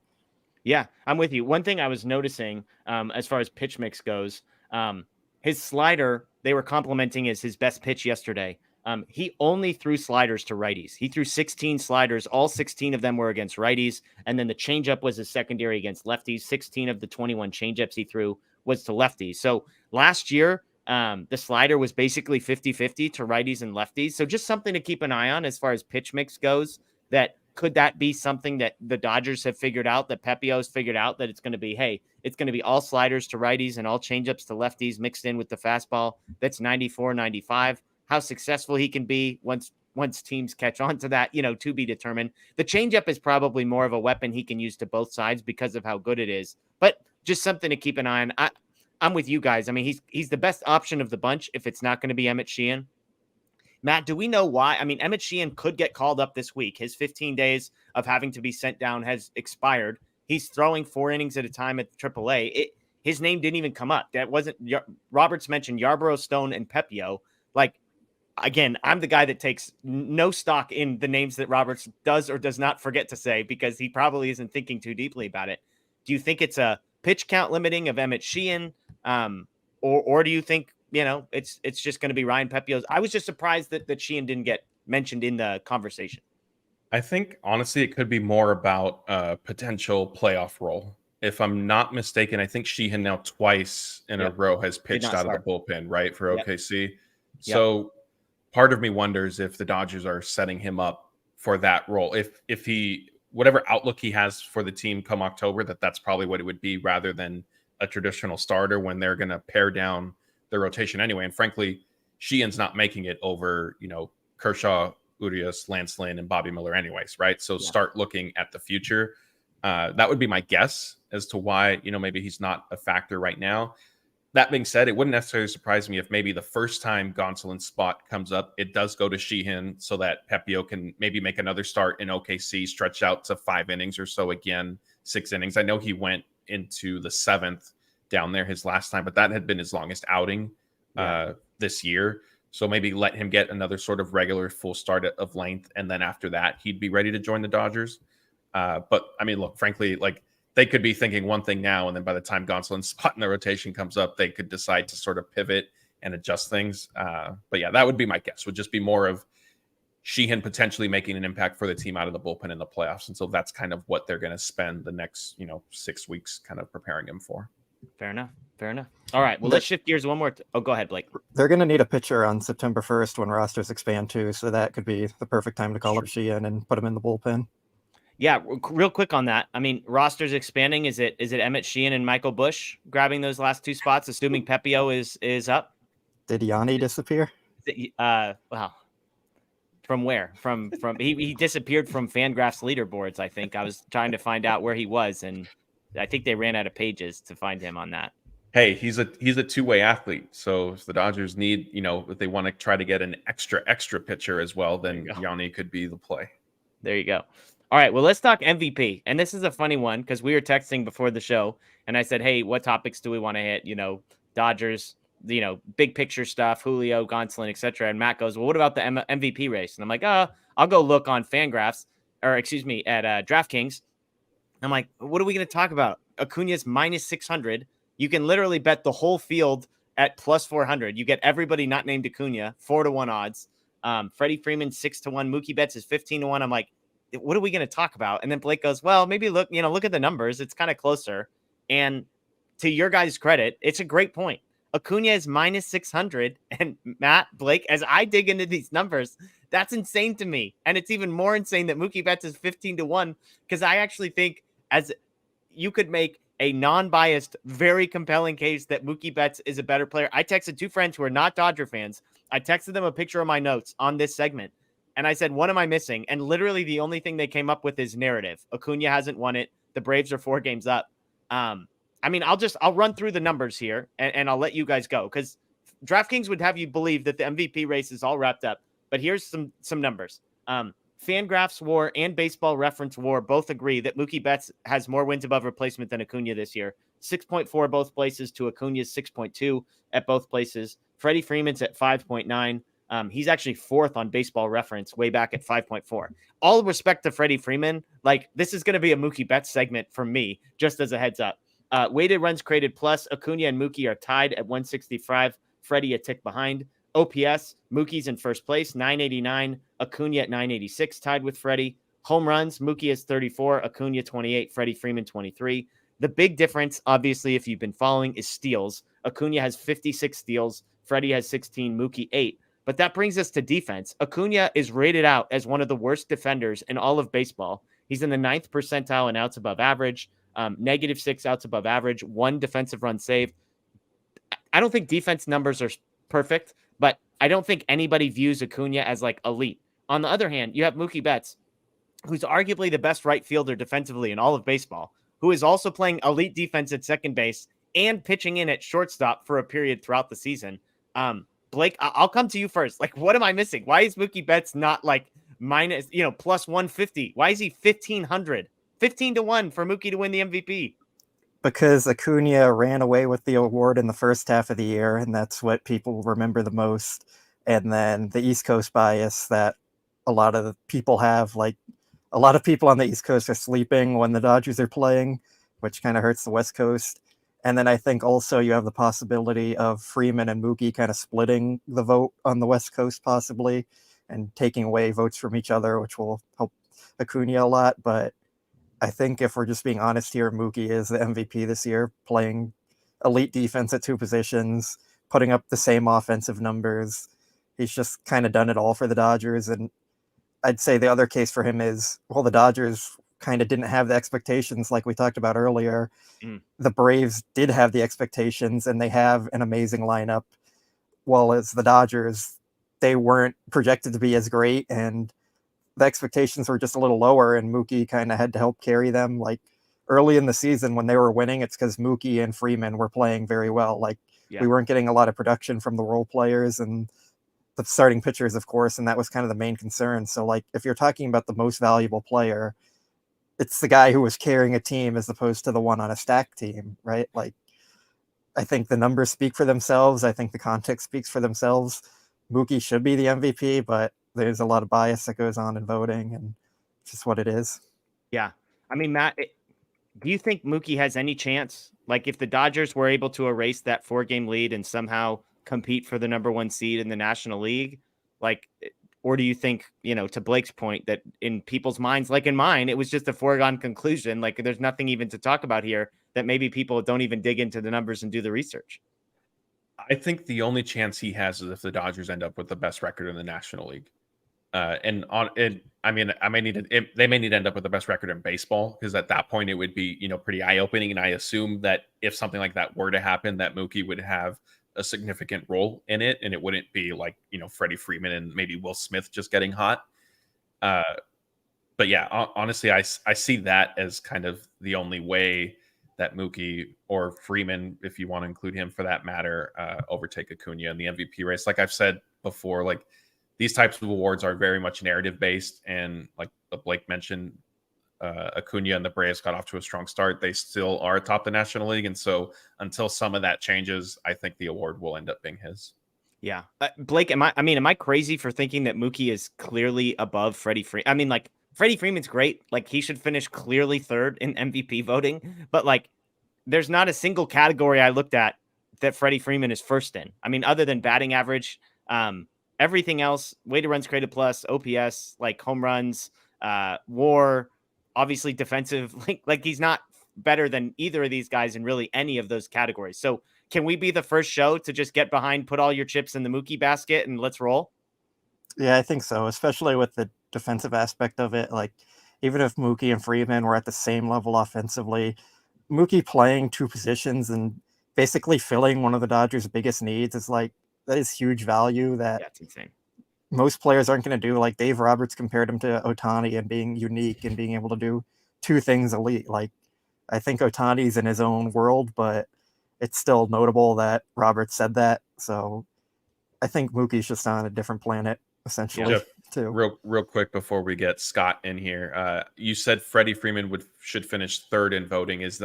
Yeah, I'm with you. One thing I was noticing as far as pitch mix goes, his slider, they were complimenting as his best pitch yesterday. He only threw sliders to righties. He threw 16 sliders. All 16 of them were against righties. And then the changeup was his secondary against lefties. 16 of the 21 changeups he threw was to lefties. So last year, the slider was basically 50-50 to righties and lefties. So just something to keep an eye on as far as pitch mix goes. Could that be something that the Dodgers have figured out, that Pepio's figured out, that it's going to be, hey, it's going to be all sliders to righties and all changeups to lefties mixed in with the fastball. That's 94, 95. How successful he can be once teams catch on to that, to be determined. The changeup is probably more of a weapon he can use to both sides because of how good it is, but just something to keep an eye on. I'm with you guys. I mean, he's the best option of the bunch if it's not going to be Emmett Sheehan. Matt, do we know why? I mean, Emmett Sheehan could get called up this week. His 15 days of having to be sent down has expired. He's throwing 4 innings at a time at AAA. His name didn't even come up. That wasn't Roberts mentioned Yarborough, Stone, and Pepio. Like, again, I'm the guy that takes no stock in the names that Roberts does or does not forget to say because he probably isn't thinking too deeply about it. Do you think it's a pitch count limiting of Emmett Sheehan? Or do you think, it's just going to be Ryan Pepio's? I was just surprised that Sheehan didn't get mentioned in the conversation. I think, honestly, it could be more about a potential playoff role. If I'm not mistaken, I think Sheehan now twice in a row has pitched out of the bullpen, right, for OKC. So part of me wonders if the Dodgers are setting him up for that role. If he, whatever outlook he has for the team come October, that's probably what it would be rather than a traditional starter when they're going to pare down their rotation anyway. And frankly, Sheehan's not making it over, Kershaw, Urias, Lance Lynn, and Bobby Miller anyways, right? So start looking at the future. That would be my guess as to why, maybe he's not a factor right now. That being said, it wouldn't necessarily surprise me if maybe the first time Gonsolin's spot comes up, it does go to Sheehan so that Pepio can maybe make another start in OKC, stretch out to 5 innings or so again, 6 innings. I know he went into the 7th down there his last time, but that had been his longest outing this year. So maybe let him get another sort of regular full start of length. And then after that, he'd be ready to join the Dodgers. But I mean, look, frankly, like they could be thinking one thing now, and then by the time Gonsolin's spot in the rotation comes up, they could decide to sort of pivot and adjust things. But yeah, that would be my guess, would just be more of Sheehan potentially making an impact for the team out of the bullpen in the playoffs. And so that's kind of what they're going to spend the next, 6 weeks kind of preparing him for. Fair enough. All right. Well, let's shift gears one more. Go ahead, Blake. They're going to need a pitcher on September 1st when rosters expand too. So that could be the perfect time to call up Sheehan and put him in the bullpen. Yeah. Real quick on that. I mean, rosters expanding. Is it Emmett Sheehan and Michael Busch grabbing those last 2 spots, assuming Pepio is up? Did Yanni disappear? Wow. From where? From he disappeared from Fangraphs leaderboards. I think I was trying to find out where he was, and I think they ran out of pages to find him on that. Hey, he's a 2-way athlete. So if the Dodgers need, if they want to try to get an extra pitcher as well, then Yanni could be the play. There you go. All right. Well, let's talk MVP. And this is a funny one because we were texting before the show and I said, hey, what topics do we want to hit? Dodgers, big picture stuff, Julio, Gonsolin, etc. And Matt goes, well, what about the MVP race? And I'm like, I'll go look on Fangraphs at DraftKings. I'm like, what are we going to talk about? Acuna's minus 600. You can literally bet the whole field at plus 400. You get everybody not named Acuna, 4-1 odds. Freddie Freeman, 6-1. Mookie Betts is 15-1. I'm like, what are we going to talk about? And then Blake goes, well, maybe look at the numbers. It's kind of closer. And to your guys' credit, it's a great point. Acuna is minus 600. And Matt, Blake, as I dig into these numbers, that's insane to me. And it's even more insane that Mookie Betts is 15-1 because I actually think as you could make a non-biased, very compelling case that Mookie Betts is a better player. I texted 2 friends who are not Dodger fans. I texted them a picture of my notes on this segment. And I said, what am I missing? And literally the only thing they came up with is narrative. Acuna hasn't won it. The Braves are 4 games up. I mean, I'll run through the numbers here and I'll let you guys go because DraftKings would have you believe that the MVP race is all wrapped up. But here's some numbers. Fangraphs WAR and Baseball Reference WAR both agree that Mookie Betts has more wins above replacement than Acuna this year. 6.4 both places to Acuna's 6.2 at both places. Freddie Freeman's at 5.9. He's actually 4th on Baseball Reference, way back at 5.4. All respect to Freddie Freeman. Like, this is going to be a Mookie Betts segment from me, just as a heads up. Weighted runs created plus, Acuna and Mookie are tied at 165. Freddie a tick behind. OPS, Mookie's in first place, 989. Acuna at 986, tied with Freddie. Home runs, Mookie is 34. Acuna 28. Freddie Freeman 23. The big difference, obviously, if you've been following, is steals. Acuna has 56 steals. Freddie has 16. Mookie 8. But that brings us to defense. Acuna is rated out as one of the worst defenders in all of baseball. He's in the 9th percentile in outs above average, -6 outs above average, 1 defensive run saved. I don't think defense numbers are perfect, but I don't think anybody views Acuna as like elite. On the other hand, you have Mookie Betts, who's arguably the best right fielder defensively in all of baseball, who is also playing elite defense at second base and pitching in at shortstop for a period throughout the season. Blake, I'll come to you first. Like, what am I missing? Why is Mookie Betts not like minus, plus 150? Why is he 1,500? 15-1 for Mookie to win the MVP? Because Acuna ran away with the award in the first half of the year, and that's what people remember the most. And then the East Coast bias that a lot of people have, like a lot of people on the East Coast are sleeping when the Dodgers are playing, which kind of hurts the West Coast. And then I think also you have the possibility of Freeman and Mookie kind of splitting the vote on the West Coast possibly and taking away votes from each other, which will help Acuna a lot. But I think if we're just being honest here, Mookie is the MVP this year, playing elite defense at two positions, putting up the same offensive numbers. He's just kind of done it all for the Dodgers. And I'd say the other case for him is, well, the Dodgers kind of didn't have the expectations like we talked about earlier. The Braves did have the expectations, and they have an amazing lineup. While as the Dodgers, they weren't projected to be as great, and the expectations were just a little lower, and Mookie kind of had to help carry them. Like early in the season when they were winning, it's because Mookie and Freeman were playing very well. Like we weren't getting a lot of production from the role players and the starting pitchers, of course, and that was kind of the main concern. So like if you're talking about the most valuable player, it's the guy who was carrying a team as opposed to the one on a stacked team, right? Like I think the numbers speak for themselves. I think the context speaks for themselves. Mookie should be the MVP, but there's a lot of bias that goes on in voting, and it's just what it is. Yeah. I mean, Matt, do you think Mookie has any chance? Like if the Dodgers were able to erase that 4-game lead and somehow compete for the number 1 seed in the National League, like, or do you think, to Blake's point, that in people's minds, like in mine, it was just a foregone conclusion. Like there's nothing even to talk about here, that maybe people don't even dig into the numbers and do the research. I think the only chance he has is if the Dodgers end up with the best record in the National League. They may need to end up with the best record in baseball, because at that point it would be, pretty eye-opening. And I assume that if something like that were to happen, that Mookie would have a significant role in it, and it wouldn't be like, Freddie Freeman and maybe Will Smith just getting hot. But yeah, honestly, I see that as kind of the only way that Mookie or Freeman, if you want to include him for that matter, overtake Acuna in the MVP race. Like I've said before, like these types of awards are very much narrative based, and like Blake mentioned, Acuna and the Braves got off to a strong start. They still are atop the National League, and so until some of that changes, I think the award will end up being his. Yeah, Blake, am I crazy for thinking that Mookie is clearly above Freddie Freeman? I mean, like Freddie Freeman's great. Like he should finish clearly third in MVP voting, but like there's not a single category I looked at that Freddie Freeman is first in. I mean, other than batting average, everything else, weighted runs created plus, OPS, like home runs, WAR, obviously defensive, like he's not better than either of these guys in really any of those categories. So can we be the first show to just get behind, put all your chips in the Mookie basket and let's roll? Yeah, I think so, especially with the defensive aspect of it. Like even if Mookie and Freeman were at the same level offensively, Mookie playing two positions and basically filling one of the Dodgers' biggest needs is like, that is huge value that that's insane. Most players aren't going to do. Like Dave Roberts compared him to Ohtani and being unique and being able to do two things elite. Like I think Ohtani's in his own world, but it's still notable that Roberts said that. So I think Mookie's just on a different planet, essentially. Jeff, too. Real quick before we get Scott in here, you said Freddie Freeman should finish third in voting. Is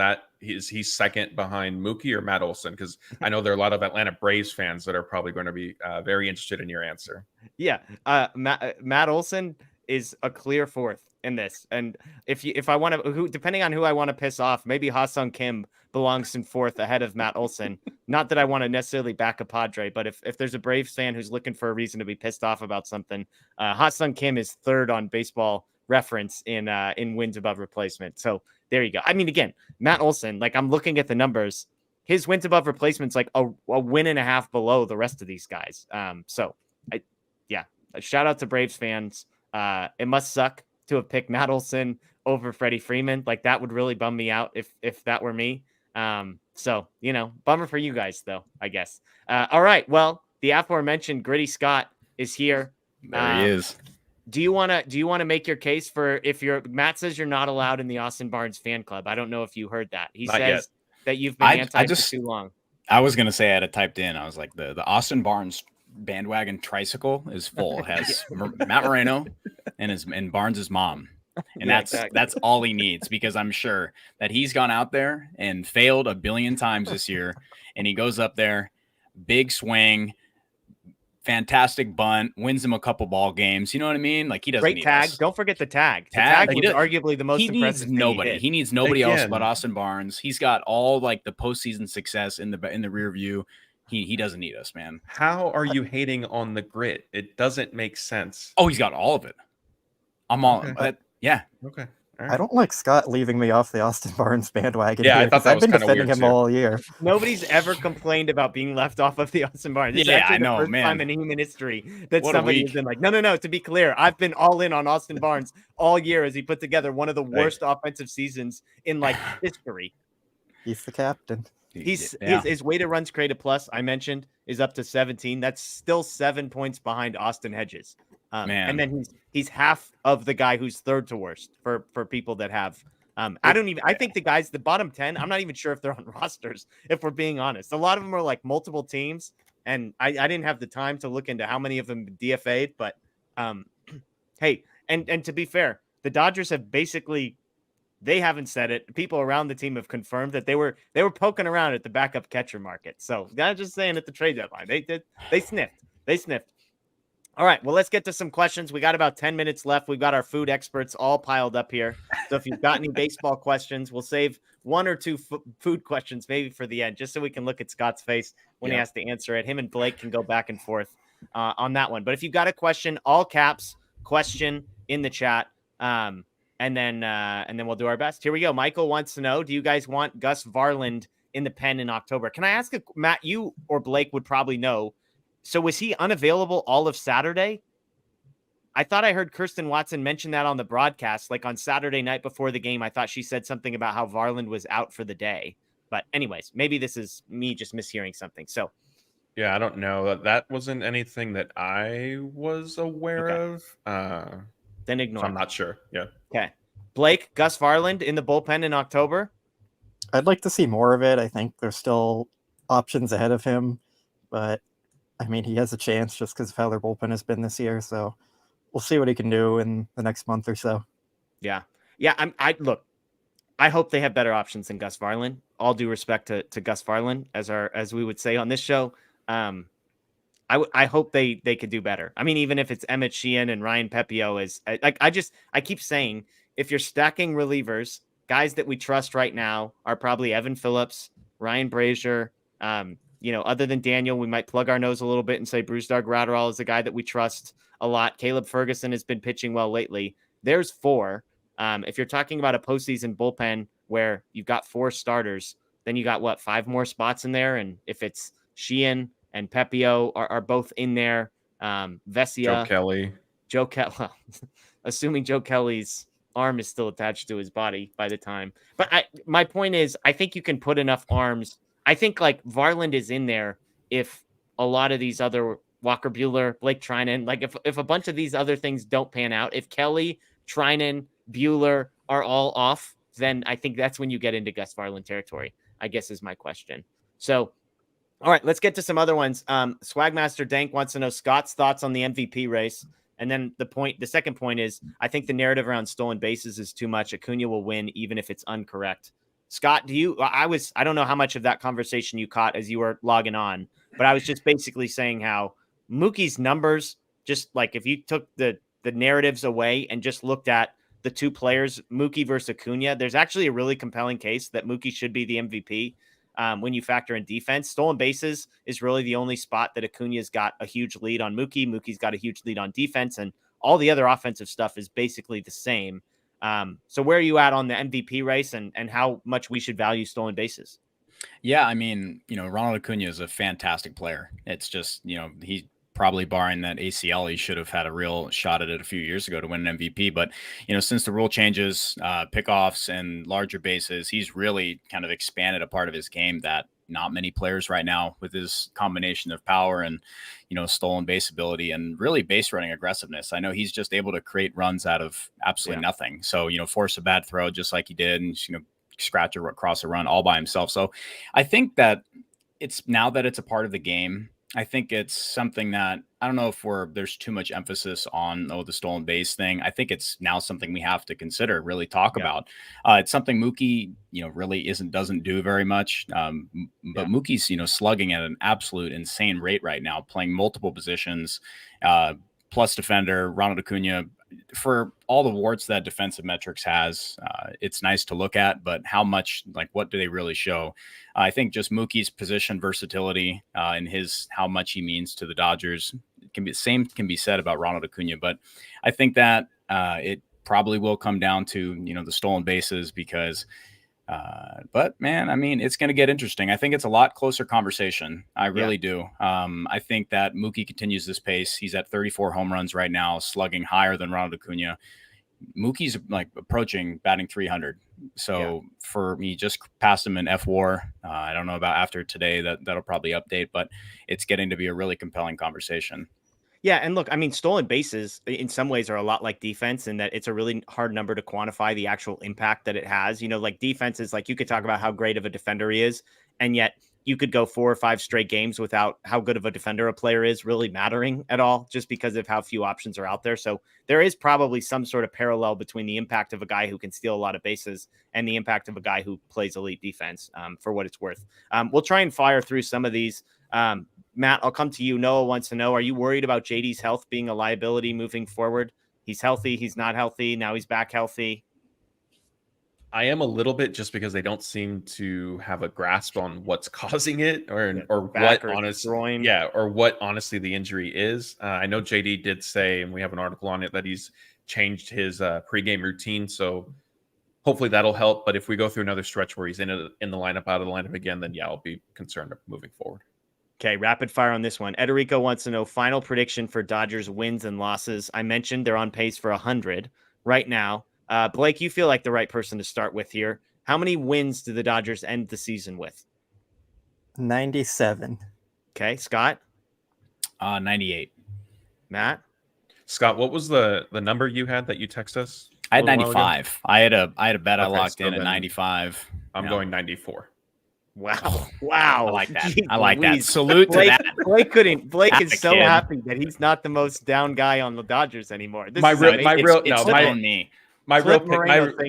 he second behind Mookie or Matt Olson? Because I know there are a lot of Atlanta Braves fans that are probably going to be very interested in your answer. Yeah, Matt Olson is a clear fourth in this, and if I want to, depending on who I want to piss off, maybe Ha-Sung Kim belongs in fourth ahead of Matt Olson. Not that I want to necessarily back a Padre, but if there's a Braves fan who's looking for a reason to be pissed off about something, Ha-Sung Kim is third on Baseball Reference in wins above replacement. So there you go. I mean, again, Matt Olson, like I'm looking at the numbers, his wins above replacement's like a win and a half below the rest of these guys. So a shout out to Braves fans. It must suck to have picked Matt Olson over Freddie Freeman. Like that would really bum me out if that were me. So, bummer for you guys though, I guess. All right. Well, the aforementioned Gritty Scott is here. There he is. Do you want to make your case for Matt says you're not allowed in the Austin Barnes fan club. I don't know if you heard that. He says that you've been anti for too long. I was going to say I had it typed in. I was like the Austin Barnes bandwagon tricycle is full. It has Matt Moreno and Barnes's mom. And that's all he needs, because I'm sure that he's gone out there and failed a billion times this year. And he goes up there, big swing, fantastic bunt, wins him a couple ball games. You know what I mean? Like, he doesn't need tag. us. Don't forget the tag. The tag was like, arguably the most impressive thing nobody. He He needs nobody else but Austin Barnes. He's got all like the postseason success in the rear view. He doesn't need us, man. How are you hating on the grit? It doesn't make sense. Oh, he's got all of it. I'm all yeah. Okay. I don't like Scott leaving me off the Austin Barnes bandwagon. Yeah, here, I thought that I've been was kinda defending weird him too. all year. Nobody's ever complained about being left off of the Austin Barnes. This is actually the first time in human history that somebody has been like, no. To be clear, I've been all in on Austin Barnes all year as he put together one of the worst offensive seasons in like history. He's the captain. His weighted runs created plus, I mentioned, is up to 17. That's still 7 points behind Austin Hedges. And then he's half of the guy who's third to worst for people that have. I think the guys, the bottom 10, I'm not even sure if they're on rosters, if we're being honest. A lot of them are like multiple teams, and I didn't have the time to look into how many of them DFA'd, but hey, and to be fair, the Dodgers have basically, they haven't said it. People around the team have confirmed that they were poking around at the backup catcher market. So not just saying at the trade deadline. They sniffed. All right, well, let's get to some questions. We got about 10 minutes left. We've got our food experts all piled up here. So if you've got any baseball questions, we'll save one or two food questions maybe for the end, just so we can look at Scott's face when he has to answer it. Him and Blake can go back and forth on that one. But if you've got a question, all caps, question in the chat, and then we'll do our best. Here we go. Michael wants to know, do you guys want Gus Varland in the pen in October? Can I ask, Matt, you or Blake would probably know. So was he unavailable all of Saturday? I thought I heard Kirsten Watson mention that on the broadcast, like on Saturday night before the game. I thought she said something about how Varland was out for the day. But anyways, maybe this is me just mishearing something. So, yeah, I don't know. That wasn't anything that I was aware of. Then ignore. So I'm not sure. Yeah. Okay. Blake, Gus Varland in the bullpen in October? I'd like to see more of it. I think there's still options ahead of him, but I mean, he has a chance just because of how their bullpen has been this year. So we'll see what he can do in the next month or so. Yeah. Look, I hope they have better options than Gus Varland. All due respect to Gus Varland, as we would say on this show. I hope they could do better. I mean, even if it's Emmett Sheehan and Ryan Pepio I keep saying, if you're stacking relievers, guys that we trust right now are probably Evan Phillips, Ryan Brazier, other than Daniel, we might plug our nose a little bit and say Bruce Dark-Gratterall is a guy that we trust a lot. Caleb Ferguson has been pitching well lately. There's 4. If you're talking about a postseason bullpen where you've got 4 starters, then you got 5 more spots in there. And if it's Sheehan and Pepio are both in there, Vesia, Joe Kelly, well, assuming Joe Kelly's arm is still attached to his body by the time. But my point is, I think you can put enough arms. I think like Varland is in there if a lot of these other Walker Buehler, Blake Trinan, like if a bunch of these other things don't pan out, if Kelly, Trinan, Buehler are all off, then I think that's when you get into Gus Varland territory, I guess is my question. So, all right, let's get to some other ones. Swagmaster Dank wants to know Scott's thoughts on the MVP race. And then the second point is, I think the narrative around stolen bases is too much. Acuna will win even if it's incorrect. Scott, I don't know how much of that conversation you caught as you were logging on, but I was just basically saying how Mookie's numbers, just like if you took the narratives away and just looked at the two players, Mookie versus Acuna, there's actually a really compelling case that Mookie should be the MVP when you factor in defense. Stolen bases is really the only spot that Acuna's got a huge lead on Mookie. Mookie's got a huge lead on defense, and all the other offensive stuff is basically the same. So where are you at on the MVP race and how much we should value stolen bases? Yeah, I mean, Ronald Acuna is a fantastic player. It's just, he probably, barring that ACL, he should have had a real shot at it a few years ago to win an MVP. But, since the rule changes, pickoffs and larger bases, he's really kind of expanded a part of his game that not many players right now, with his combination of power and, stolen base ability and really base running aggressiveness. I know he's just able to create runs out of absolutely nothing. So, force a bad throw just like he did and, scratch or cross a run all by himself. So I think that it's a part of the game. I think it's something that I don't know if there's too much emphasis on the stolen base thing. I think it's now something we have to consider, really talk about. It's something Mookie, really doesn't do very much. But Mookie's, slugging at an absolute insane rate right now, playing multiple positions, plus defender. Ronald Acuna, for all the warts that defensive metrics has, it's nice to look at, but how much, what do they really show? I think just Mookie's position versatility and how much he means to the Dodgers can be said about Ronald Acuna, but I think that it probably will come down to, the stolen bases because, but man, I mean, it's going to get interesting. I think it's a lot closer conversation. I really do. I think that Mookie continues this pace. He's at 34 home runs right now, slugging higher than Ronald Acuna. Mookie's approaching batting 300. So for me, just passed him in F4. I don't know about after today that'll probably update, but it's getting to be a really compelling conversation. Yeah, and look, I mean, stolen bases in some ways are a lot like defense in that it's a really hard number to quantify the actual impact that it has. Like defense is you could talk about how great of a defender he is, and yet you could go 4 or 5 straight games without how good of a defender a player is really mattering at all, just because of how few options are out there. So there is probably some sort of parallel between the impact of a guy who can steal a lot of bases and the impact of a guy who plays elite defense, for what it's worth. We'll try and fire through some of these. Matt, I'll come to you. Noah wants to know, are you worried about JD's health being a liability moving forward? He's healthy. He's not healthy. Now he's back healthy. I am a little bit, just because they don't seem to have a grasp on what's causing it or what honestly the injury is. I know JD did say, and we have an article on it, that he's changed his pregame routine. So hopefully that'll help. But if we go through another stretch where he's in the lineup, out of the lineup again, then I'll be concerned moving forward. Okay, rapid fire on this one. Ederico wants to know final prediction for Dodgers wins and losses. I mentioned they're on pace for 100 right now. Blake, you feel like the right person to start with here. How many wins do the Dodgers end the season with? 97. Okay, Scott? 98. Matt? Scott, what was the number you had that you text us? I had 95. I had a bet I locked in at 95. I'm going 94. Wow. I like that. I like that. Salute to that. Blake is so happy that he's not the most down guy on the Dodgers anymore. My real pick,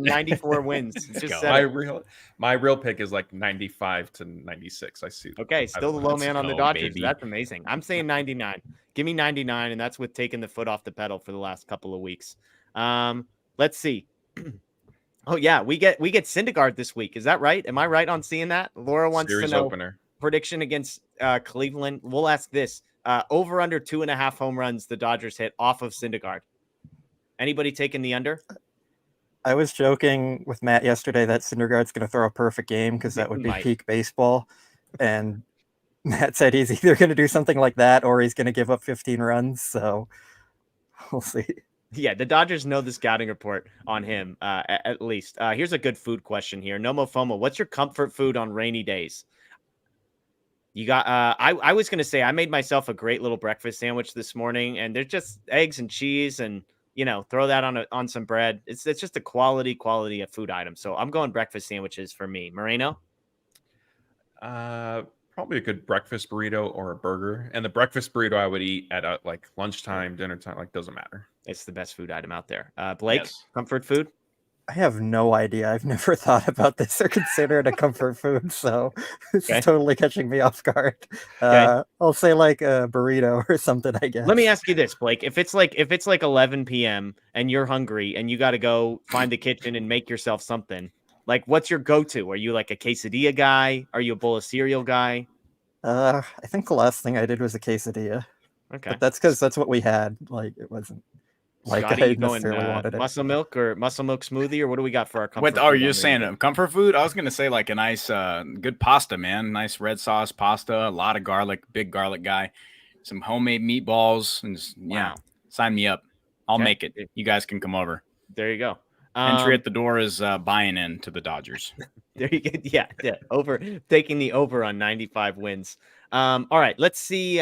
94 wins. My real pick is 95 to 96. I see. Okay, still the low man on the Dodgers. Baby. That's amazing. I'm saying 99. Give me 99, and that's with taking the foot off the pedal for the last couple of weeks. Let's see. Oh yeah, we get Syndergaard this week. Is that right? Am I right on seeing that? Laura wants Series to know opener. Prediction against Cleveland. We'll ask this: over under 2.5 home runs the Dodgers hit off of Syndergaard. Anybody taking the under? I was joking with Matt yesterday that Syndergaard's going to throw a perfect game because that would be peak baseball, and Matt said he's either going to do something like that or he's going to give up 15 runs. So we'll see. Yeah, the Dodgers know the scouting report on him, at least. Here's a good food question here. Nomofomo, what's your comfort food on rainy days? You got, I was going to say I made myself a great little breakfast sandwich this morning, and there's just eggs and cheese and, throw that on some bread. It's just a quality of food item. So I'm going breakfast sandwiches for me. Moreno? Probably a good breakfast burrito or a burger. And the breakfast burrito I would eat at lunchtime, dinner time, doesn't matter. It's the best food item out there. Blake, yes. Comfort food? I have no idea. I've never thought about this or considered a comfort food, so this is totally catching me off guard. I'll say a burrito or something, I guess. Let me ask you this, Blake. If it's 11 p.m. and you're hungry and you got to go find the kitchen and make yourself something, what's your go-to? Are you a quesadilla guy? Are you a bowl of cereal guy? I think the last thing I did was a quesadilla. Okay. But that's because that's what we had. It wasn't Scotty, I necessarily wanted it. Muscle milk smoothie, or what do we got for our comfort food? Oh, you're saying comfort food? I was going to say a nice, good pasta, man. Nice red sauce pasta, a lot of garlic, big garlic guy, some homemade meatballs, and sign me up. I'll make it. You guys can come over. There you go. Entry at the door is buying in to the Dodgers. There you go. Yeah. Taking the over on 95 wins. All right, let's see.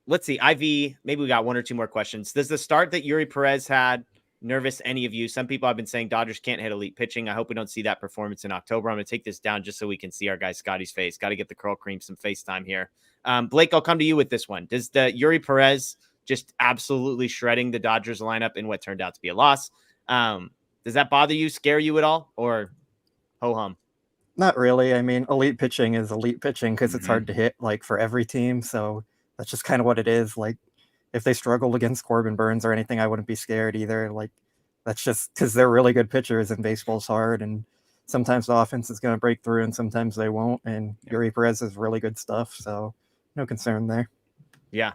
IV, maybe we got one or two more questions. Does the start that Yuri Perez had nervous any of you. Some people have been saying Dodgers can't hit elite pitching. I hope we don't see that performance in October. I'm going to take this down just so we can see our guy Scotty's face. Got to get the curl cream some FaceTime here. Blake, I'll come to you with this one. Does the Yuri Perez just absolutely shredding the Dodgers lineup in what turned out to be a loss? Does that bother you, scare you at all, or ho-hum? Not really. I mean, elite pitching is elite pitching because it's hard to hit like for every team. So that's just kind of what it is. Like if they struggled against Corbin Burns or anything, I wouldn't be scared either. Like that's just because they're really good pitchers and baseball's hard. And sometimes the offense is going to break through and sometimes they won't. And Yuri Perez is really good stuff. So no concern there. Yeah.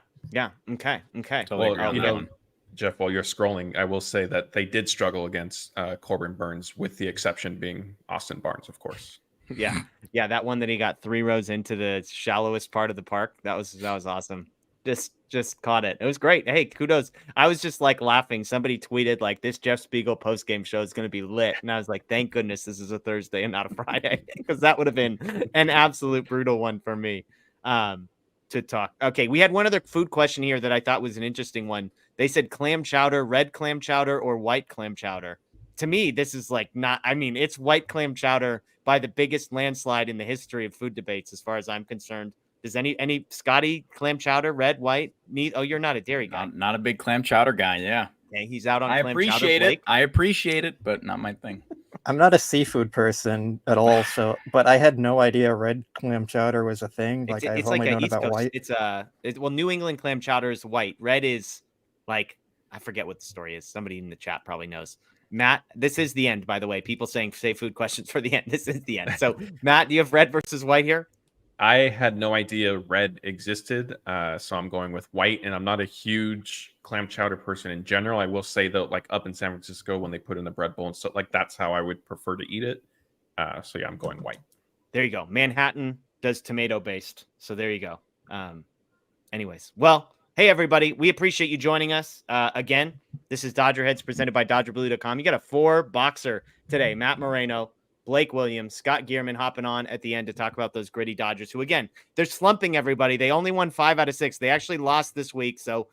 Okay. Totally agree on that one. Jeff, while you're scrolling, I will say that they did struggle against Corbin Burns, with the exception being Austin Barnes, of course. Yeah. That one that he got 3 rows into the shallowest part of the park. That was awesome. Just caught it. It was great. Hey, kudos. I was just like laughing. Somebody tweeted like this Jeff Spiegel post-game show is going to be lit. And I was like, thank goodness this is a Thursday and not a Friday, because that would have been an absolute brutal one for me to talk. Okay. We had one other food question here that I thought was an interesting one. They said clam chowder, red clam chowder, or white clam chowder. To me, this is like not, I mean, it's white clam chowder by the biggest landslide in the history of food debates, as far as I'm concerned. Does any Scotty clam chowder, red, white, need? Oh, you're not a dairy guy. Not a big clam chowder guy. Yeah. Okay, he's out on I clam appreciate chowder. Blake. I appreciate it, but not my thing. I'm not a seafood person at all, but I had no idea red clam chowder was a thing. Like I've only known about white. Well, New England clam chowder is white. Red is like, I forget what the story is. Somebody in the chat probably knows. Matt, this is the end, by the way. People saying save food questions for the end. This is the end. So, Matt, do you have red versus white here? I had no idea red existed, so I'm going with white. And I'm not a huge clam chowder person in general. I will say though, like up in San Francisco when they put in the bread bowl and stuff, like that's how I would prefer to eat it. So yeah, I'm going white. There you go. Manhattan does tomato based. So there you go. Anyways, well, hey everybody, we appreciate you joining us again. This is Dodger Heads presented by DodgerBlue.com. You got a 4-boxer today: Matt Moreno, Blake Williams, Scott Gearman hopping on at the end to talk about those gritty Dodgers who, again, they're slumping everybody. They only won 5 out of 6. They actually lost this week. So,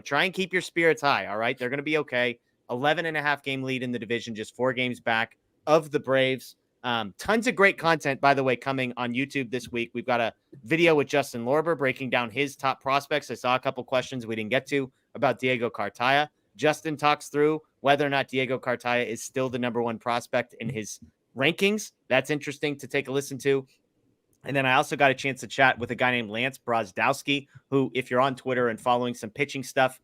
try and keep your spirits high. All right. They're going to be okay. 11.5 game lead in the division, just 4 games back of the Braves. Tons of great content, by the way, coming on YouTube this week. We've got a video with Justin Lorber breaking down his top prospects. I saw a couple questions we didn't get to about Diego Cartaya. Justin talks through whether or not Diego Cartaya is still the number 1 prospect in his rankings. That's interesting to take a listen to. And then I also got a chance to chat with a guy named Lance Brozdowski, who, if you're on Twitter and following some pitching stuff,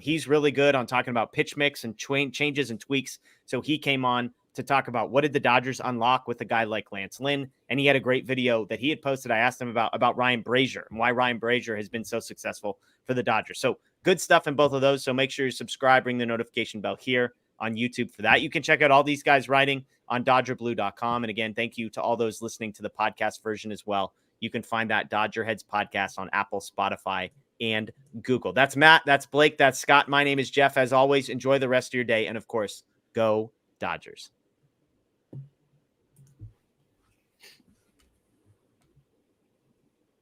he's really good on talking about pitch mix and changes and tweaks. So he came on to talk about what did the Dodgers unlock with a guy like Lance Lynn. And he had a great video that he had posted. I asked him about Ryan Brazier and why Ryan Brazier has been so successful for the Dodgers. So good stuff in both of those. So make sure you subscribe, ring the notification bell here on YouTube for that. You can check out all these guys writing on DodgerBlue.com. And again, thank you to all those listening to the podcast version as well. You can find that Dodger Heads podcast on Apple, Spotify, and Google. That's Matt. That's Blake. That's Scott. My name is Jeff. As always, enjoy the rest of your day. And of course, go Dodgers.